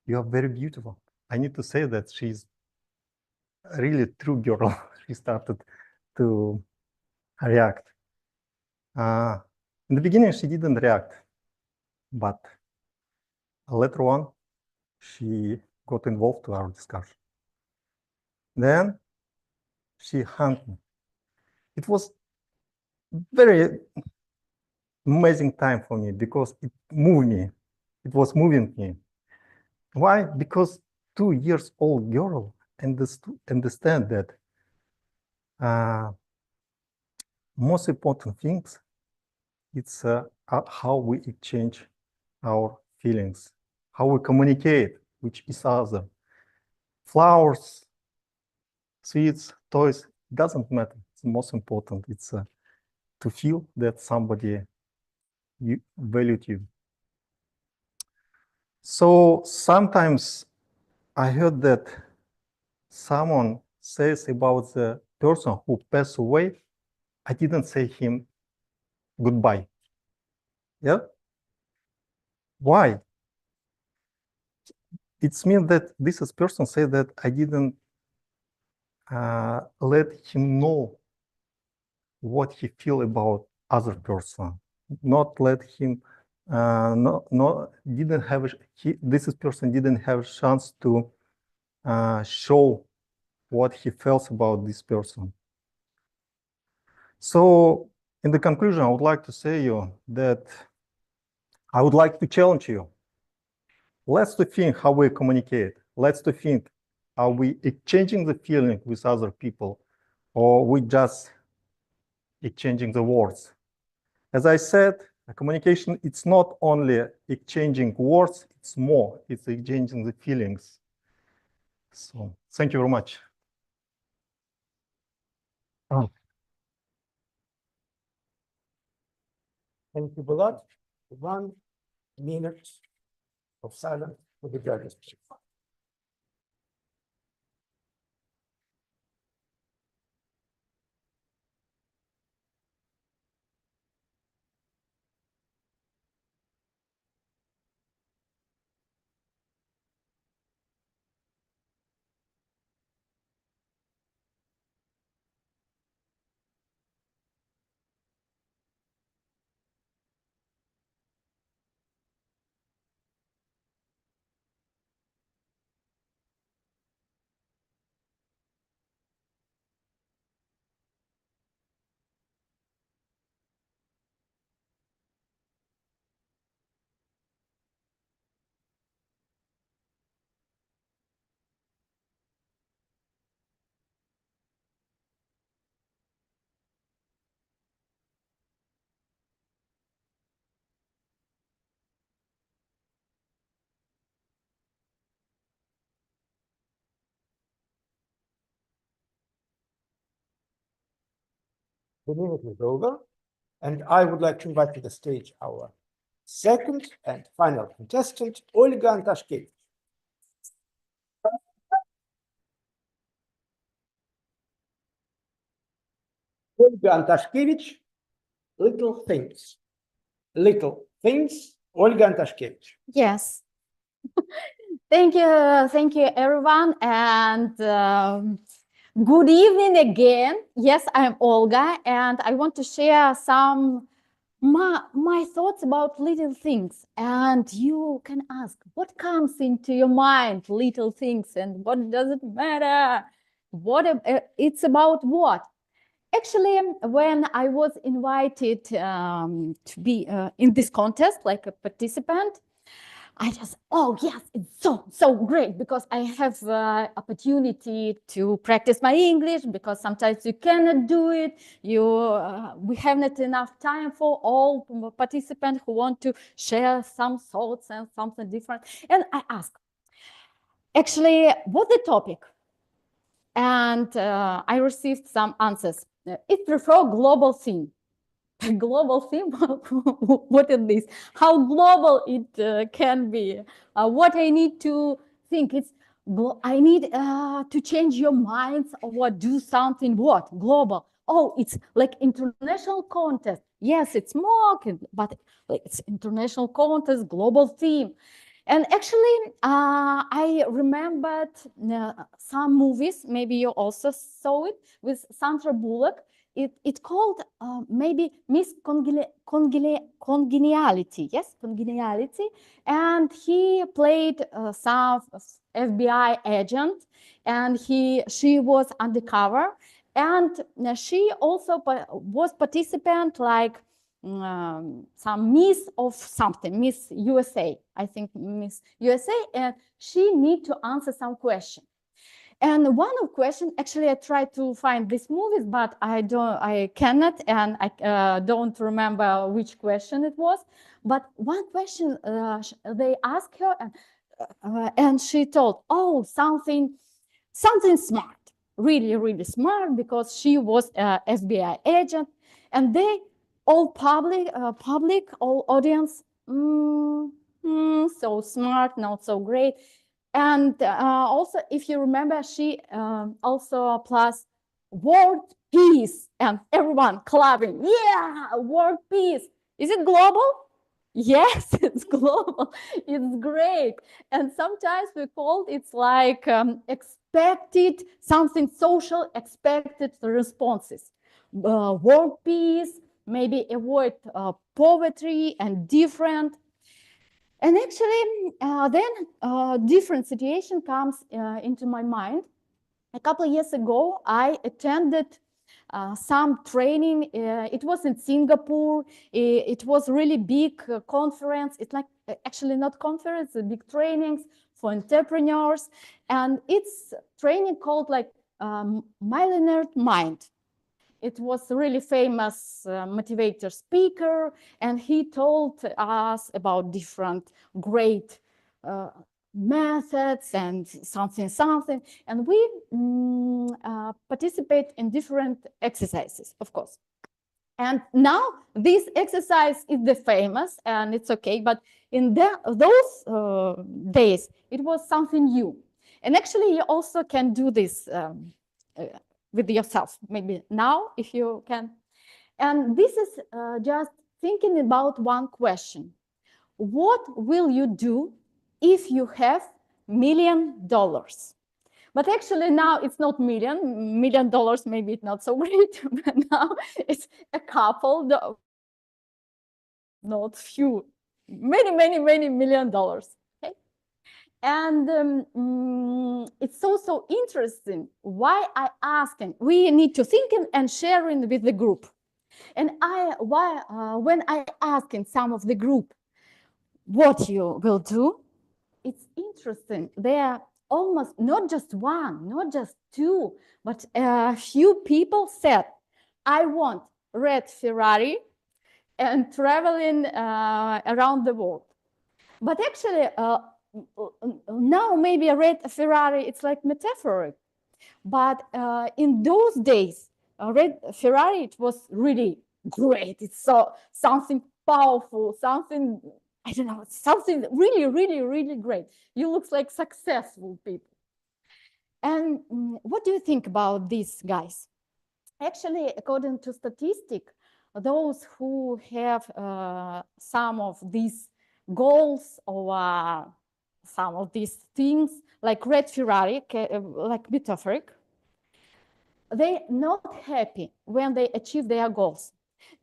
You are very beautiful." I need to say that she's a really true girl. She started to react. In the beginning, she didn't react, but later on, she got involved to our discussion. Then she hugged me. It was very amazing time for me because it moved me. It was moving me. Why? Because 2-year-old girl understand that most important things, it's how we exchange our feelings, how we communicate with each other. Flowers, sweets, toys, doesn't matter. It's most important. It's to feel that somebody valued you. So sometimes I heard that someone says about the person who passed away, I didn't say him goodbye. Yeah? Why? It means that this person said that I didn't let him know what he feel about other person, not let him didn't have this person didn't have a chance to show what he felt about this person. So in the conclusion, I would like to say you that I would like to challenge you. Let's to think how we communicate. Let's to think, are we exchanging the feeling with other people, or we just exchanging the words? As I said, communication, it's not only exchanging words, it's more, it's exchanging the feelings. So thank you very much. Thank you, Bulat. 1 minute of silence for the judges. The minute is over, and I would like to invite to the stage our second and final contestant, Olga Antashkevich. Olga Antashkevich, Little Things. Little Things, Olga Antashkevich. Yes. Thank you, everyone, and good evening again. Yes, I'm Olga, and I want to share some my thoughts about little things. And you can ask, what comes into your mind, little things, and what does it matter? What it's about what? Actually, when I was invited to be in this contest, like a participant, I just, oh yes, it's so great because I have opportunity to practice my English, because sometimes you cannot do it. We have not enough time for all participants who want to share some thoughts and something different. And I asked, actually, what's the topic? And I received some answers. It prefer global theme. Global theme? What is this? How global it can be? What I need to think? I need to change your minds, or what? Do something what? Global. Oh, it's like international contest. Yes, it's market, but it's international contest, global theme. And actually, I remembered some movies, maybe you also saw it, with Sandra Bullock. It's called maybe Miss Congeniality. Yes, Congeniality. And he played some FBI agent, and she was undercover. And she also was participant, like some Miss of something, Miss USA, I think Miss USA, and she need to answer some question. And one of question, actually, I tried to find these movies, but I cannot, and I don't remember which question it was. But one question they asked her, and she told, oh, something smart, really, really smart, because she was an FBI agent. And they all public, all audience, so smart, not so great. And also, if you remember, she also plus world peace and everyone clapping. Yeah, world peace. Is it global? Yes, it's global. It's great. And sometimes we call it's like expected, something social, expected responses. World peace, maybe avoid poverty and different. And actually, then different situation comes into my mind. A couple of years ago, I attended some training. It was in Singapore. It was really big conference. It's like actually not conference, big trainings for entrepreneurs. And it's training called like Millionaire Mind. It was a really famous motivator speaker, and he told us about different great methods and something, and we participate in different exercises, of course. And now this exercise is the famous, and it's okay, but in those days, it was something new. And actually, you also can do this with yourself, maybe now, if you can. And this is just thinking about one question. What will you do if you have $1 million? But actually now it's not $1 million, maybe it's not so great, but now it's a couple, not few, many $1 million. Okay? And it's so interesting why I asking. We need to think and sharing with the group. And when I asking some of the group what you will do, it's interesting. They are almost not just one, not just two, but a few people said, I want red Ferrari and traveling around the world. But actually, now maybe a red Ferrari, it's like metaphoric. But in those days, a red Ferrari, it was really great. It's something powerful, something, I don't know, something really great. You look like successful people. And what do you think about these guys? Actually, according to statistics, those who have some of these goals or some of these things, like red Ferrari, like metaphoric, they're not happy when they achieve their goals.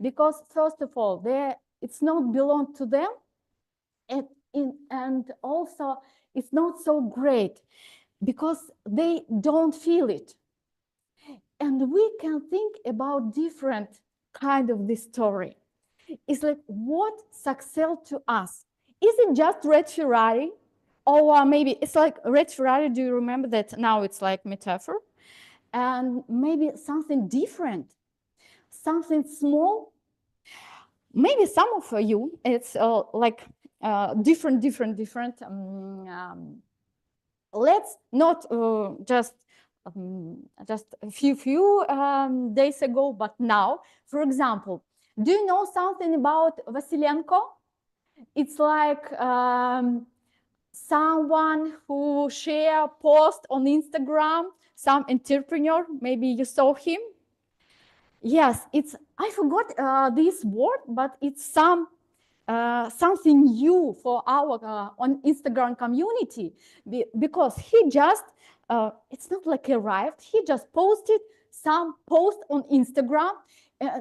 Because first of all, it's not belong to them, and also it's not so great because they don't feel it. And we can think about different kind of this story. It's like, what success to us? Is it just red Ferrari? Or maybe it's like red Ferrari, do you remember that now it's like metaphor? And maybe something different, something small. Maybe some of you, it's like different. Let's not just a few days ago, but now, for example, do you know something about Vasilenko? It's like someone who share post on Instagram, some entrepreneur, maybe you saw him. Yes, I forgot this word, but it's something new for our on Instagram community, because he just, it's not like arrived, he just posted some post on Instagram,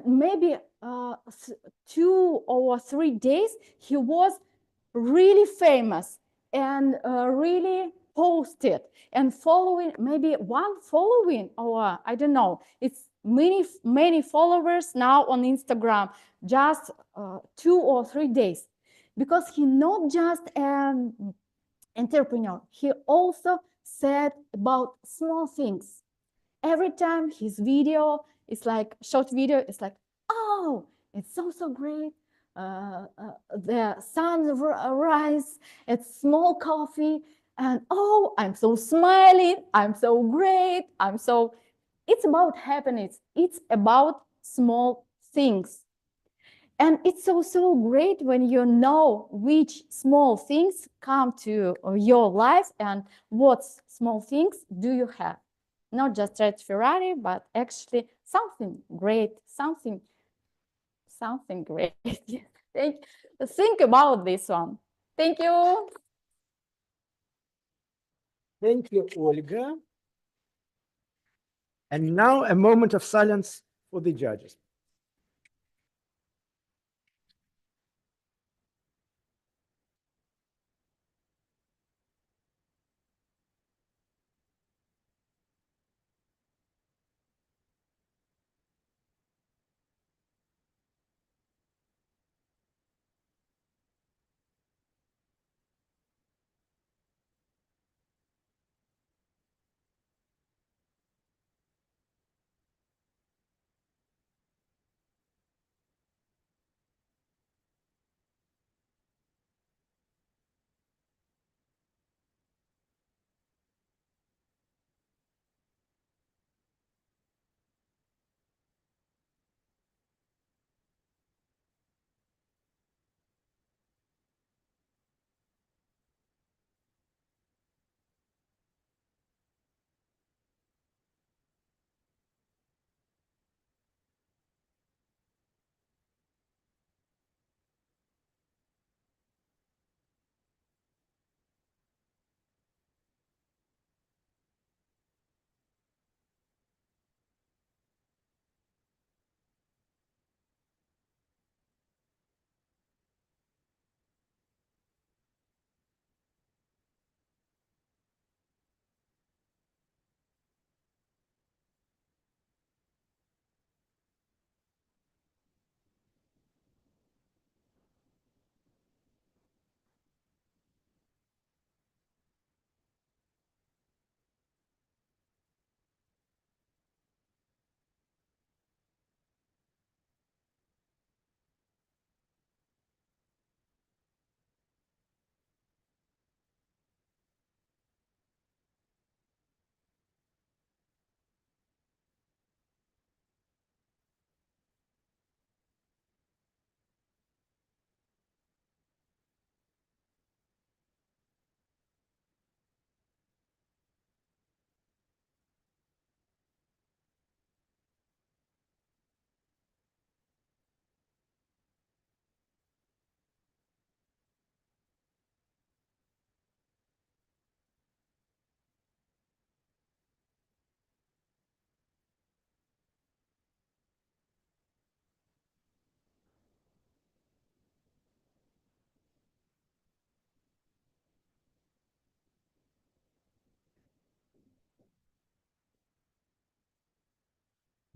maybe 2 or 3 days, he was really famous and really posted and following, maybe one following, or I don't know, it's many followers now on Instagram, just 2 or 3 days, because he not just an entrepreneur, he also said about small things. Every time his video is like short video, it's like, oh, it's so great. The sun rise, it's small coffee, and oh, I'm so smiling, I'm so great, it's about happiness, it's about small things. And it's also great when you know which small things come to your life and what small things do you have. Not just red Ferrari, but actually something great, something great. Think about this one. Thank you. Thank you, Olga. And now a moment of silence for the judges.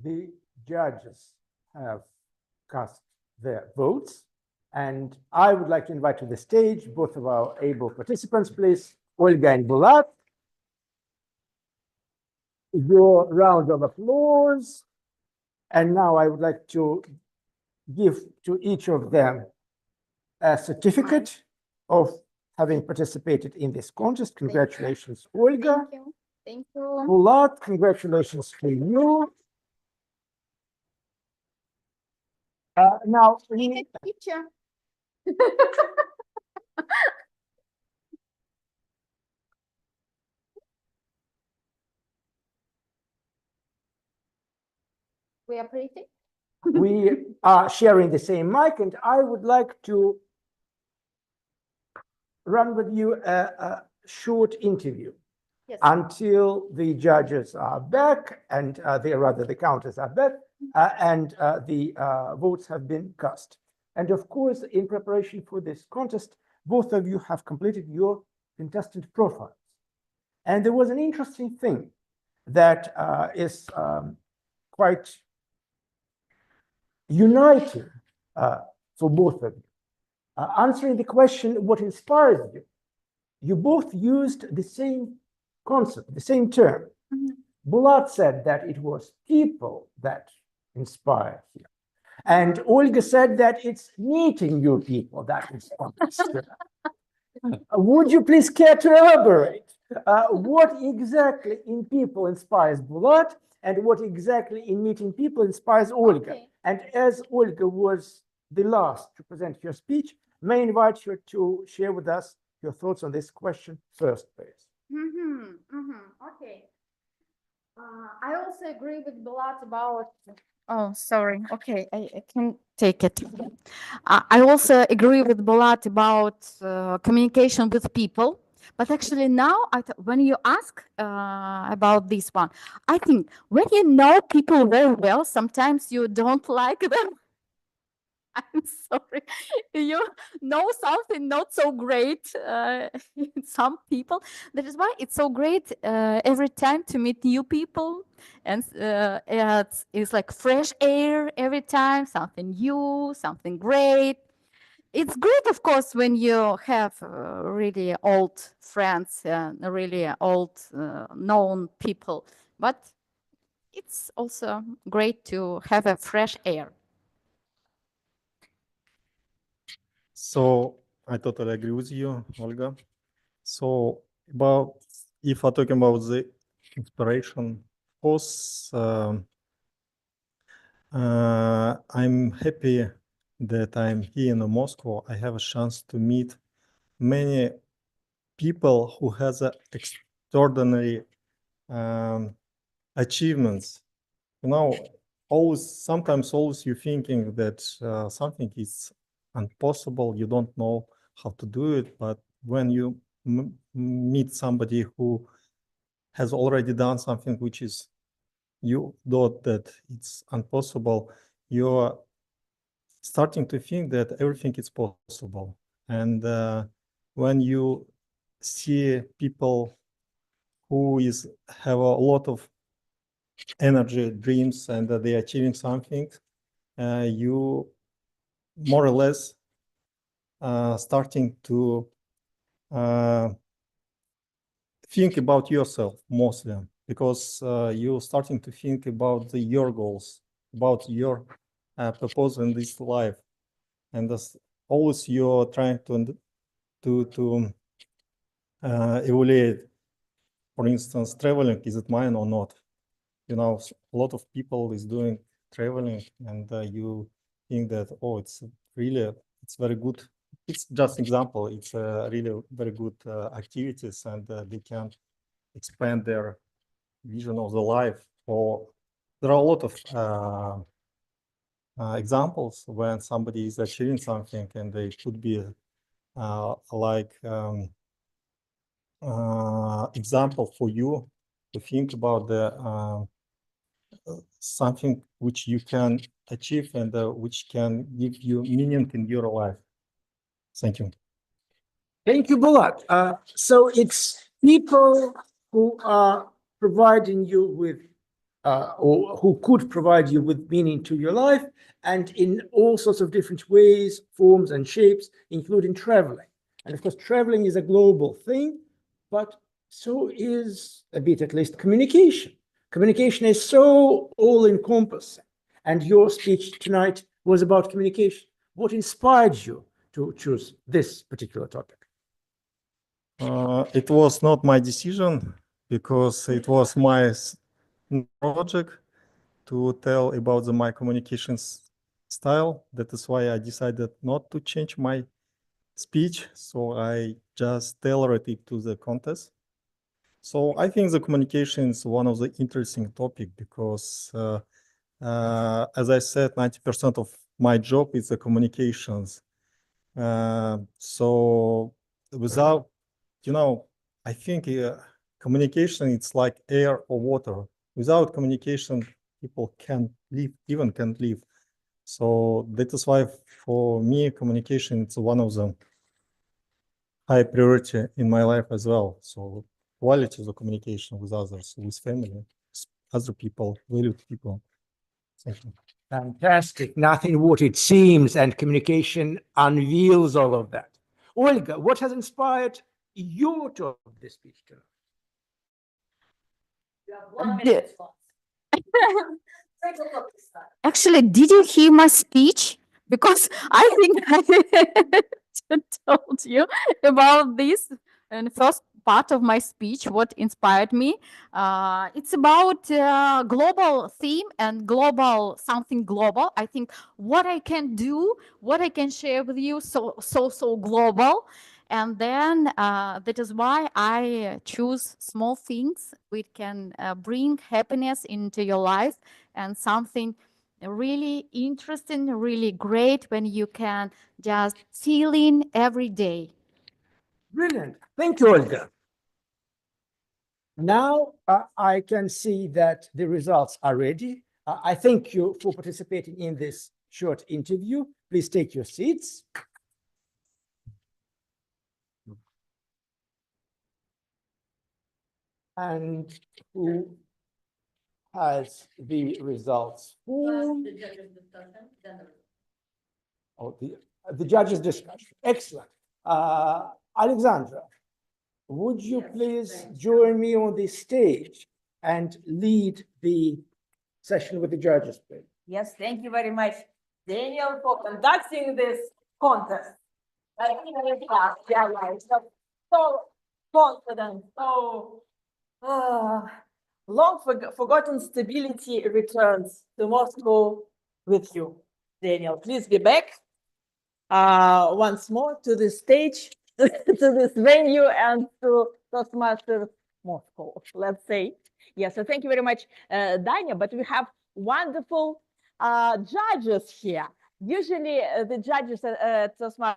The judges have cast their votes, and I would like to invite to the stage both of our able participants, please, Olga and Bulat. Your round of applause. And now I would like to give to each of them a certificate of having participated in this contest. Congratulations, Olga. Thank you. Thank you. Bulat, congratulations to you. Now, Picture. We are pretty. we are sharing the same mic, and I would like to run with you a short interview. Yes. Until the judges are back, and the counters are back, and the votes have been cast. And of course, in preparation for this contest, both of you have completed your contestant profiles. And there was an interesting thing that is quite uniting for both of you. Answering the question, what inspires you? You both used the same concept, the same term. Bulat said that it was people that inspire him. And Olga said that it's meeting new people that inspires her. Would you please care to elaborate? What exactly in people inspires Bulat, and what exactly in meeting people inspires Olga? Okay. And as Olga was the last to present your speech, may I invite you to share with us your thoughts on this question first, please. Okay. I also agree with Bulat about. Oh, sorry. Okay, I can take it. I also agree with Bulat about communication with people. But actually now, when you ask about this one, I think when you know people very well, sometimes you don't like them. I'm sorry. You know something not so great in some people. That is why it's so great every time to meet new people. And it's like fresh air every time, something new, something great. It's great, of course, when you have really old friends and really old known people. But it's also great to have a fresh air. So I totally agree with you, Olga. So if we're talking about the inspiration, of course, I'm happy that I'm here in Moscow. I have a chance to meet many people who has extraordinary achievements. You know, sometimes you're thinking that something is impossible. You don't know how to do it, but when you meet somebody who has already done something which is you thought that it's impossible, you're starting to think that everything is possible. And when you see people who have a lot of energy, dreams, and they're achieving something, you more or less starting to think about yourself mostly, because you're starting to think about your goals, about your purpose in this life, and always you're trying to evaluate. For instance, traveling, is it mine or not? You know, a lot of people is doing traveling, and you think that, oh, it's very good. It's just example. It's really very good activities, and they can expand their vision of the life. Or there are a lot of examples when somebody is achieving something, and they could be like example for you to think about the something which you can achieve and which can give you meaning in your life. Thank you. Thank you, Bulat. So it's people who are providing you with, or who could provide you with meaning to your life, and in all sorts of different ways, forms, and shapes, including traveling. And of course, traveling is a global thing, but so is a bit, at least, communication. Communication is so all-encompassing. And your speech tonight was about communication. What inspired you to choose this particular topic? It was not my decision, because it was my project to tell about my communications style. That is why I decided not to change my speech. So I just tailored it to the contest. So I think the communication is one of the interesting topic, because as I said, 90% of my job is the communications. So without, I think communication, it's like air or water. Without communication, people can't live. So that is why for me, communication is one of the high priority in my life as well. So quality of the communication with others, with family, other people, valued people. Thank you. Fantastic. Nothing what it seems, and communication unveils all of that. Olga, what has inspired you to this speech tonight? Actually, did you hear my speech? Because I think I told you about this in the first part of my speech, what inspired me. It's about global theme and global, something global. I think what I can do, what I can share with you, so global. And then that is why I choose small things which can bring happiness into your life, and something really interesting, really great when you can just feel in every day. Brilliant. Thank you, Olga. Now I can see that the results are ready. I thank you for participating in this short interview. Please take your seats. And who has the results? Oh, the judges' discussion. Excellent. Alexandra, would you please join me on the stage and lead the session with the judges, please? Yes, thank you very much, Daniel, for conducting this contest. I think it is fast, yeah, right. So confident, so long forgotten stability returns to Moscow with you, Daniel. Please be back once more to the stage, to this venue, and to Toastmasters Moscow, let's say. Yes, so thank you very much, Dania, but we have wonderful judges here. Usually the judges at Toastmasters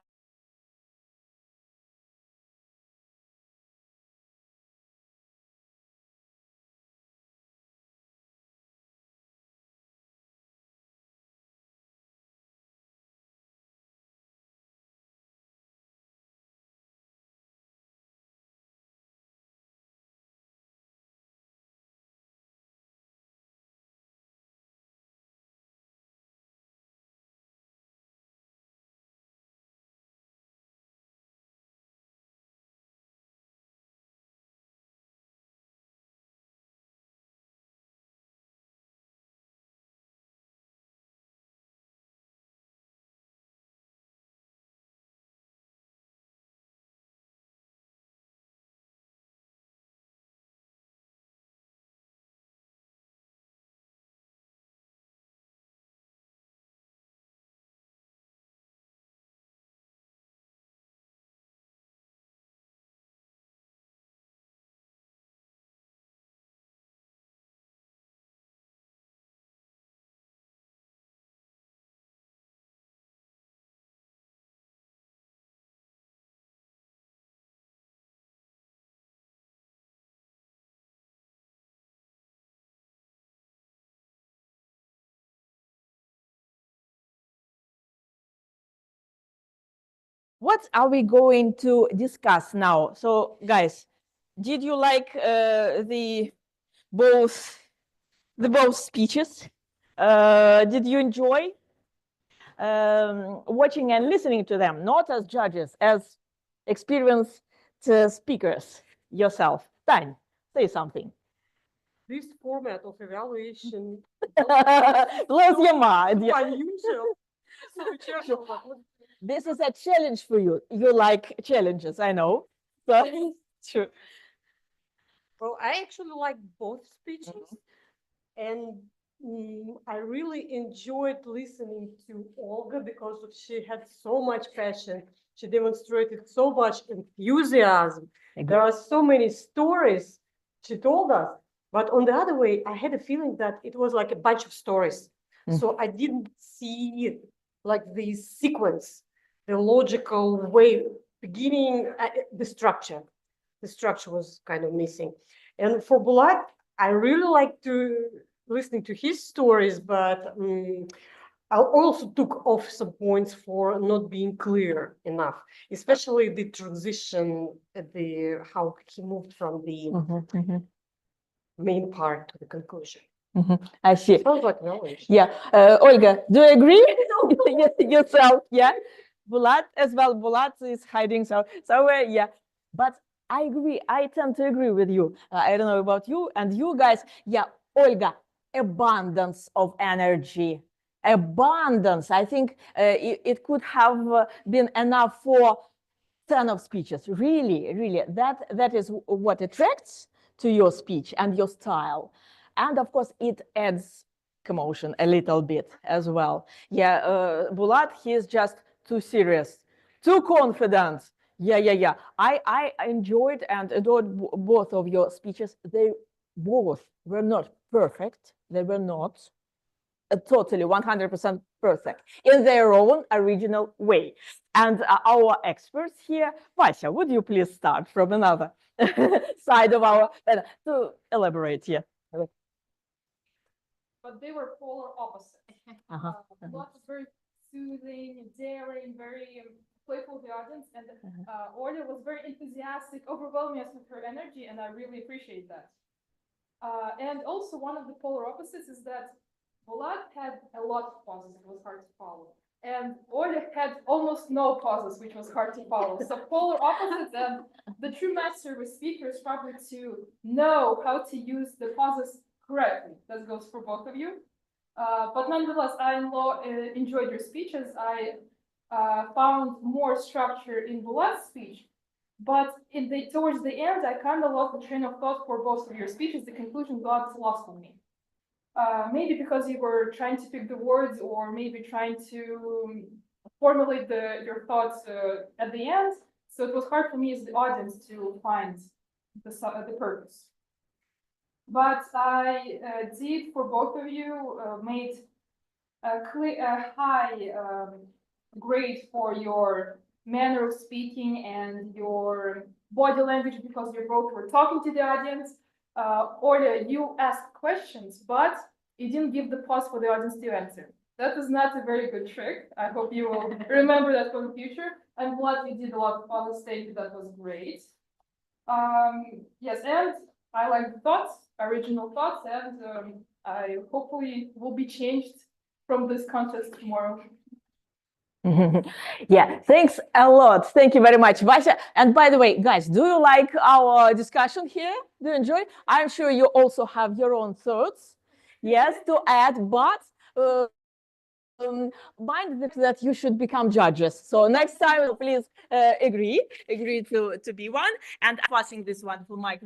what are we going to discuss now? So, guys, did you like the both speeches? Did you enjoy watching and listening to them, not as judges, as experienced speakers yourself? Tanya, say something. This format of evaluation Blows your mind. Yeah. unusual. This is a challenge for you. You like challenges, I know. So, true. Well, I actually like both speeches, and I really enjoyed listening to Olga because she had so much passion. She demonstrated so much enthusiasm. There are so many stories she told us. But on the other way, I had a feeling that it was like a bunch of stories. So I didn't see like the sequence, the logical way, beginning, the structure. The structure was kind of missing. And for Bulat, I really like to listening to his stories, but I also took off some points for not being clear enough, especially the transition, how he moved from the main part to the conclusion. I see. Sounds like knowledge. Yeah. Olga, do you agree? Yourself, yeah. Bulat as well. Bulat is hiding somewhere, yeah. But I agree. I tend to agree with you. I don't know about you and you guys. Yeah, Olga, abundance of energy. Abundance. I think it could have been enough for ton of speeches, really, really. That is what attracts to your speech and your style. And of course, it adds commotion a little bit as well. Yeah, Bulat, he is just too serious, too confident. Yeah. I enjoyed and adored both of your speeches. They both were not perfect. They were not totally 100% perfect in their own original way. And our experts here, Vasha, would you please start from another side of our, to elaborate here? But they were polar opposite. Bulat was very soothing, daring, very playful with the audience, and Olya was very enthusiastic, overwhelming us with her energy, and I really appreciate that. And also one of the polar opposites is that Bulat had a lot of pauses, it was hard to follow. And Olya had almost no pauses, which was hard to follow. So polar opposites, and the true master with speakers probably to know how to use the pauses correctly. That goes for both of you. But nonetheless, I enjoyed your speeches. I found more structure in Bulat's speech. But towards the end, I kind of lost the train of thought for both of your speeches. The conclusion got lost on me. Maybe because you were trying to pick the words, or maybe trying to formulate your thoughts at the end. So it was hard for me as the audience to find the purpose. But I did, for both of you, made a high grade for your manner of speaking and your body language, because you both were talking to the audience. Olya, you asked questions, but you didn't give the pause for the audience to answer. That is not a very good trick. I hope you will remember that for the future. I'm glad you did a lot of pauses. Thank you. That was great. Yes, and I like the thoughts, original thoughts, and I hopefully will be changed from this contest tomorrow. Yeah, thanks a lot. Thank you very much, Vasha. And by the way, guys, do you like our discussion here? Do you enjoy? I'm sure you also have your own thoughts, yes, to add, but mind that you should become judges. So next time, please agree to be one. And I'm passing this one to Mike.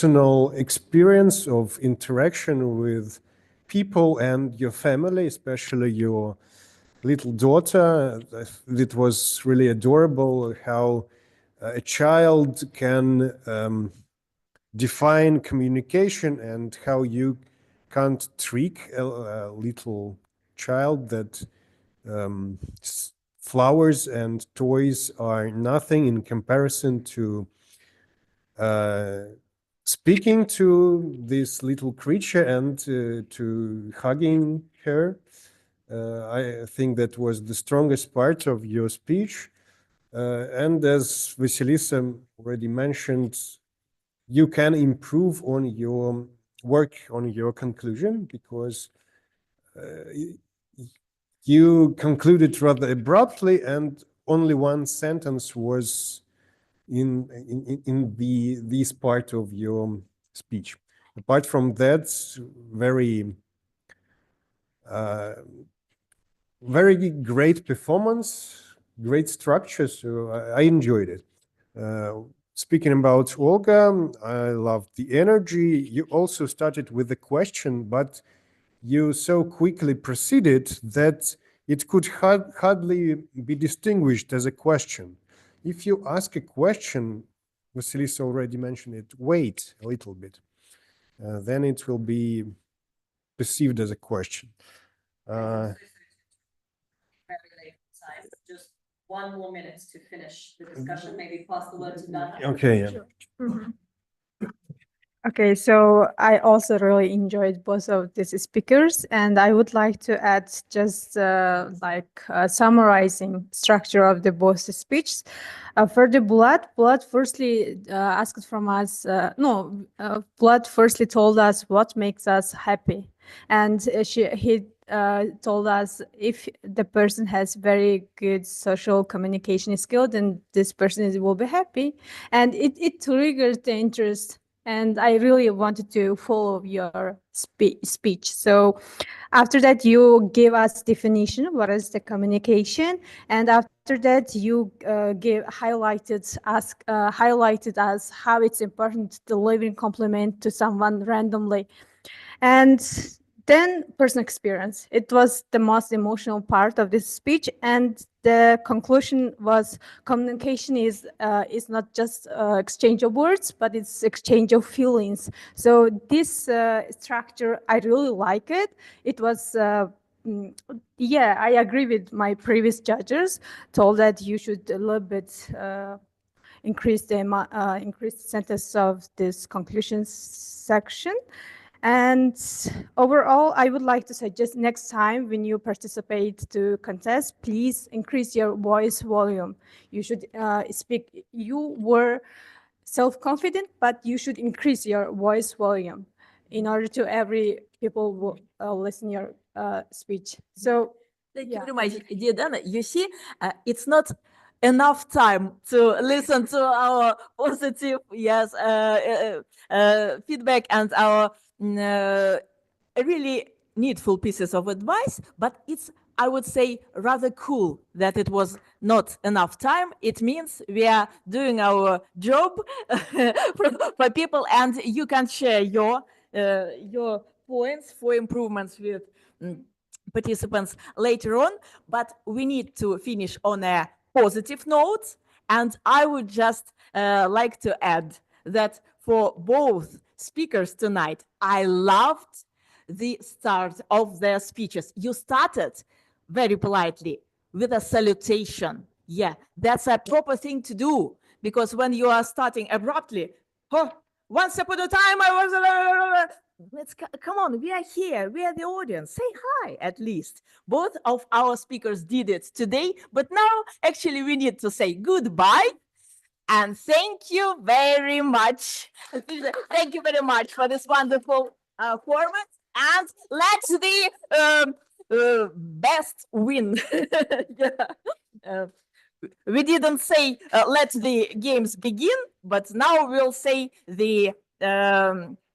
Personal experience of interaction with people and your family, especially your little daughter. It was really adorable how a child can define communication, and how you can't trick a little child that flowers and toys are nothing in comparison to speaking to this little creature and to hugging her. I think that was the strongest part of your speech. And as Vasilisa already mentioned, you can improve on your work on your conclusion because you concluded rather abruptly and only one sentence was in this part of your speech. Apart from that, very very great performance, great structure. So I enjoyed it. Speaking about Olga, I loved the energy. You also started with a question, but you so quickly proceeded that it could hardly be distinguished as a question. If you ask a question, Vasilisa already mentioned it, wait a little bit. Then it will be perceived as a question. Just 1 more minute to finish the discussion, maybe pass the word to Dana. Okay, yeah. Okay, so I also really enjoyed both of these speakers, and I would like to add just summarizing structure of the both speeches. For the Blood firstly asked from us, Blood firstly told us what makes us happy, and he told us if the person has very good social communication skill, then this person will be happy, and it triggers the interest. And I really wanted to follow your speech. So after that, you gave us definition, what is the communication, and after that, you highlighted us how it's important delivering compliment to someone randomly, and then personal experience. It was the most emotional part of this speech, and the conclusion was communication is not just exchange of words, but it's exchange of feelings. So this structure, I really like it. It was yeah, I agree with my previous judges, told that you should a little bit increase the sentence of this conclusion section. And overall, I would like to suggest next time when you participate to contest, please increase your voice volume. You should speak. You were self-confident, but you should increase your voice volume in order to every people will listen your speech. So Thank you very much, dear Dana. You see, it's not enough time to listen to our positive, yes, feedback and our really needful pieces of advice, but it's, I would say, rather cool that it was not enough time. It means we are doing our job for people, and you can share your points for improvements with participants later on, but we need to finish on a positive note. And I would just like to add that for both speakers tonight, I loved the start of their speeches. You started very politely with a salutation. Yeah, that's a proper thing to do, because when you are starting abruptly, oh, once upon a time I was, come on, we are here, we are the audience, say hi at least. Both of our speakers did it today, but now actually we need to say goodbye. And thank you very much. Thank you very much for this wonderful format. And let the best win. Yeah. We didn't say let the games begin, but now we'll say the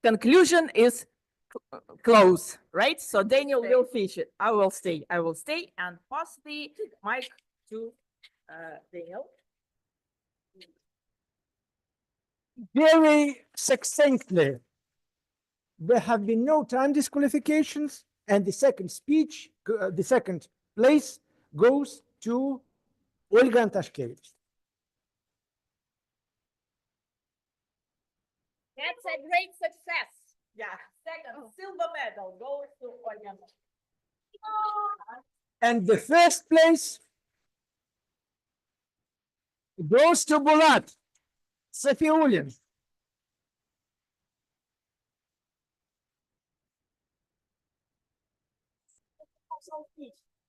conclusion is close, right? So Daniel will finish it. I will stay and pass the mic to Daniel. Very succinctly, there have been no time disqualifications, and the second speech, the second place goes to Olga Antashkevich. That's a great success. Yeah, second silver medal goes to Olga. And the first place goes to Bulat Safiulin.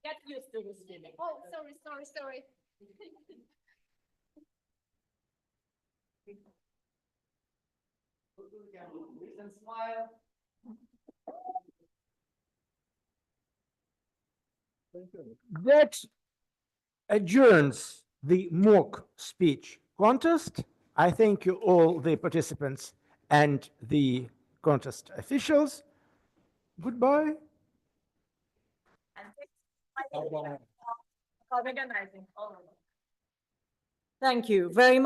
Get used to this feeling. Oh, sorry. can breathe and smile. That adjourns the mock speech contest. I thank you all, the participants and the contest officials. Goodbye. Thank you very much.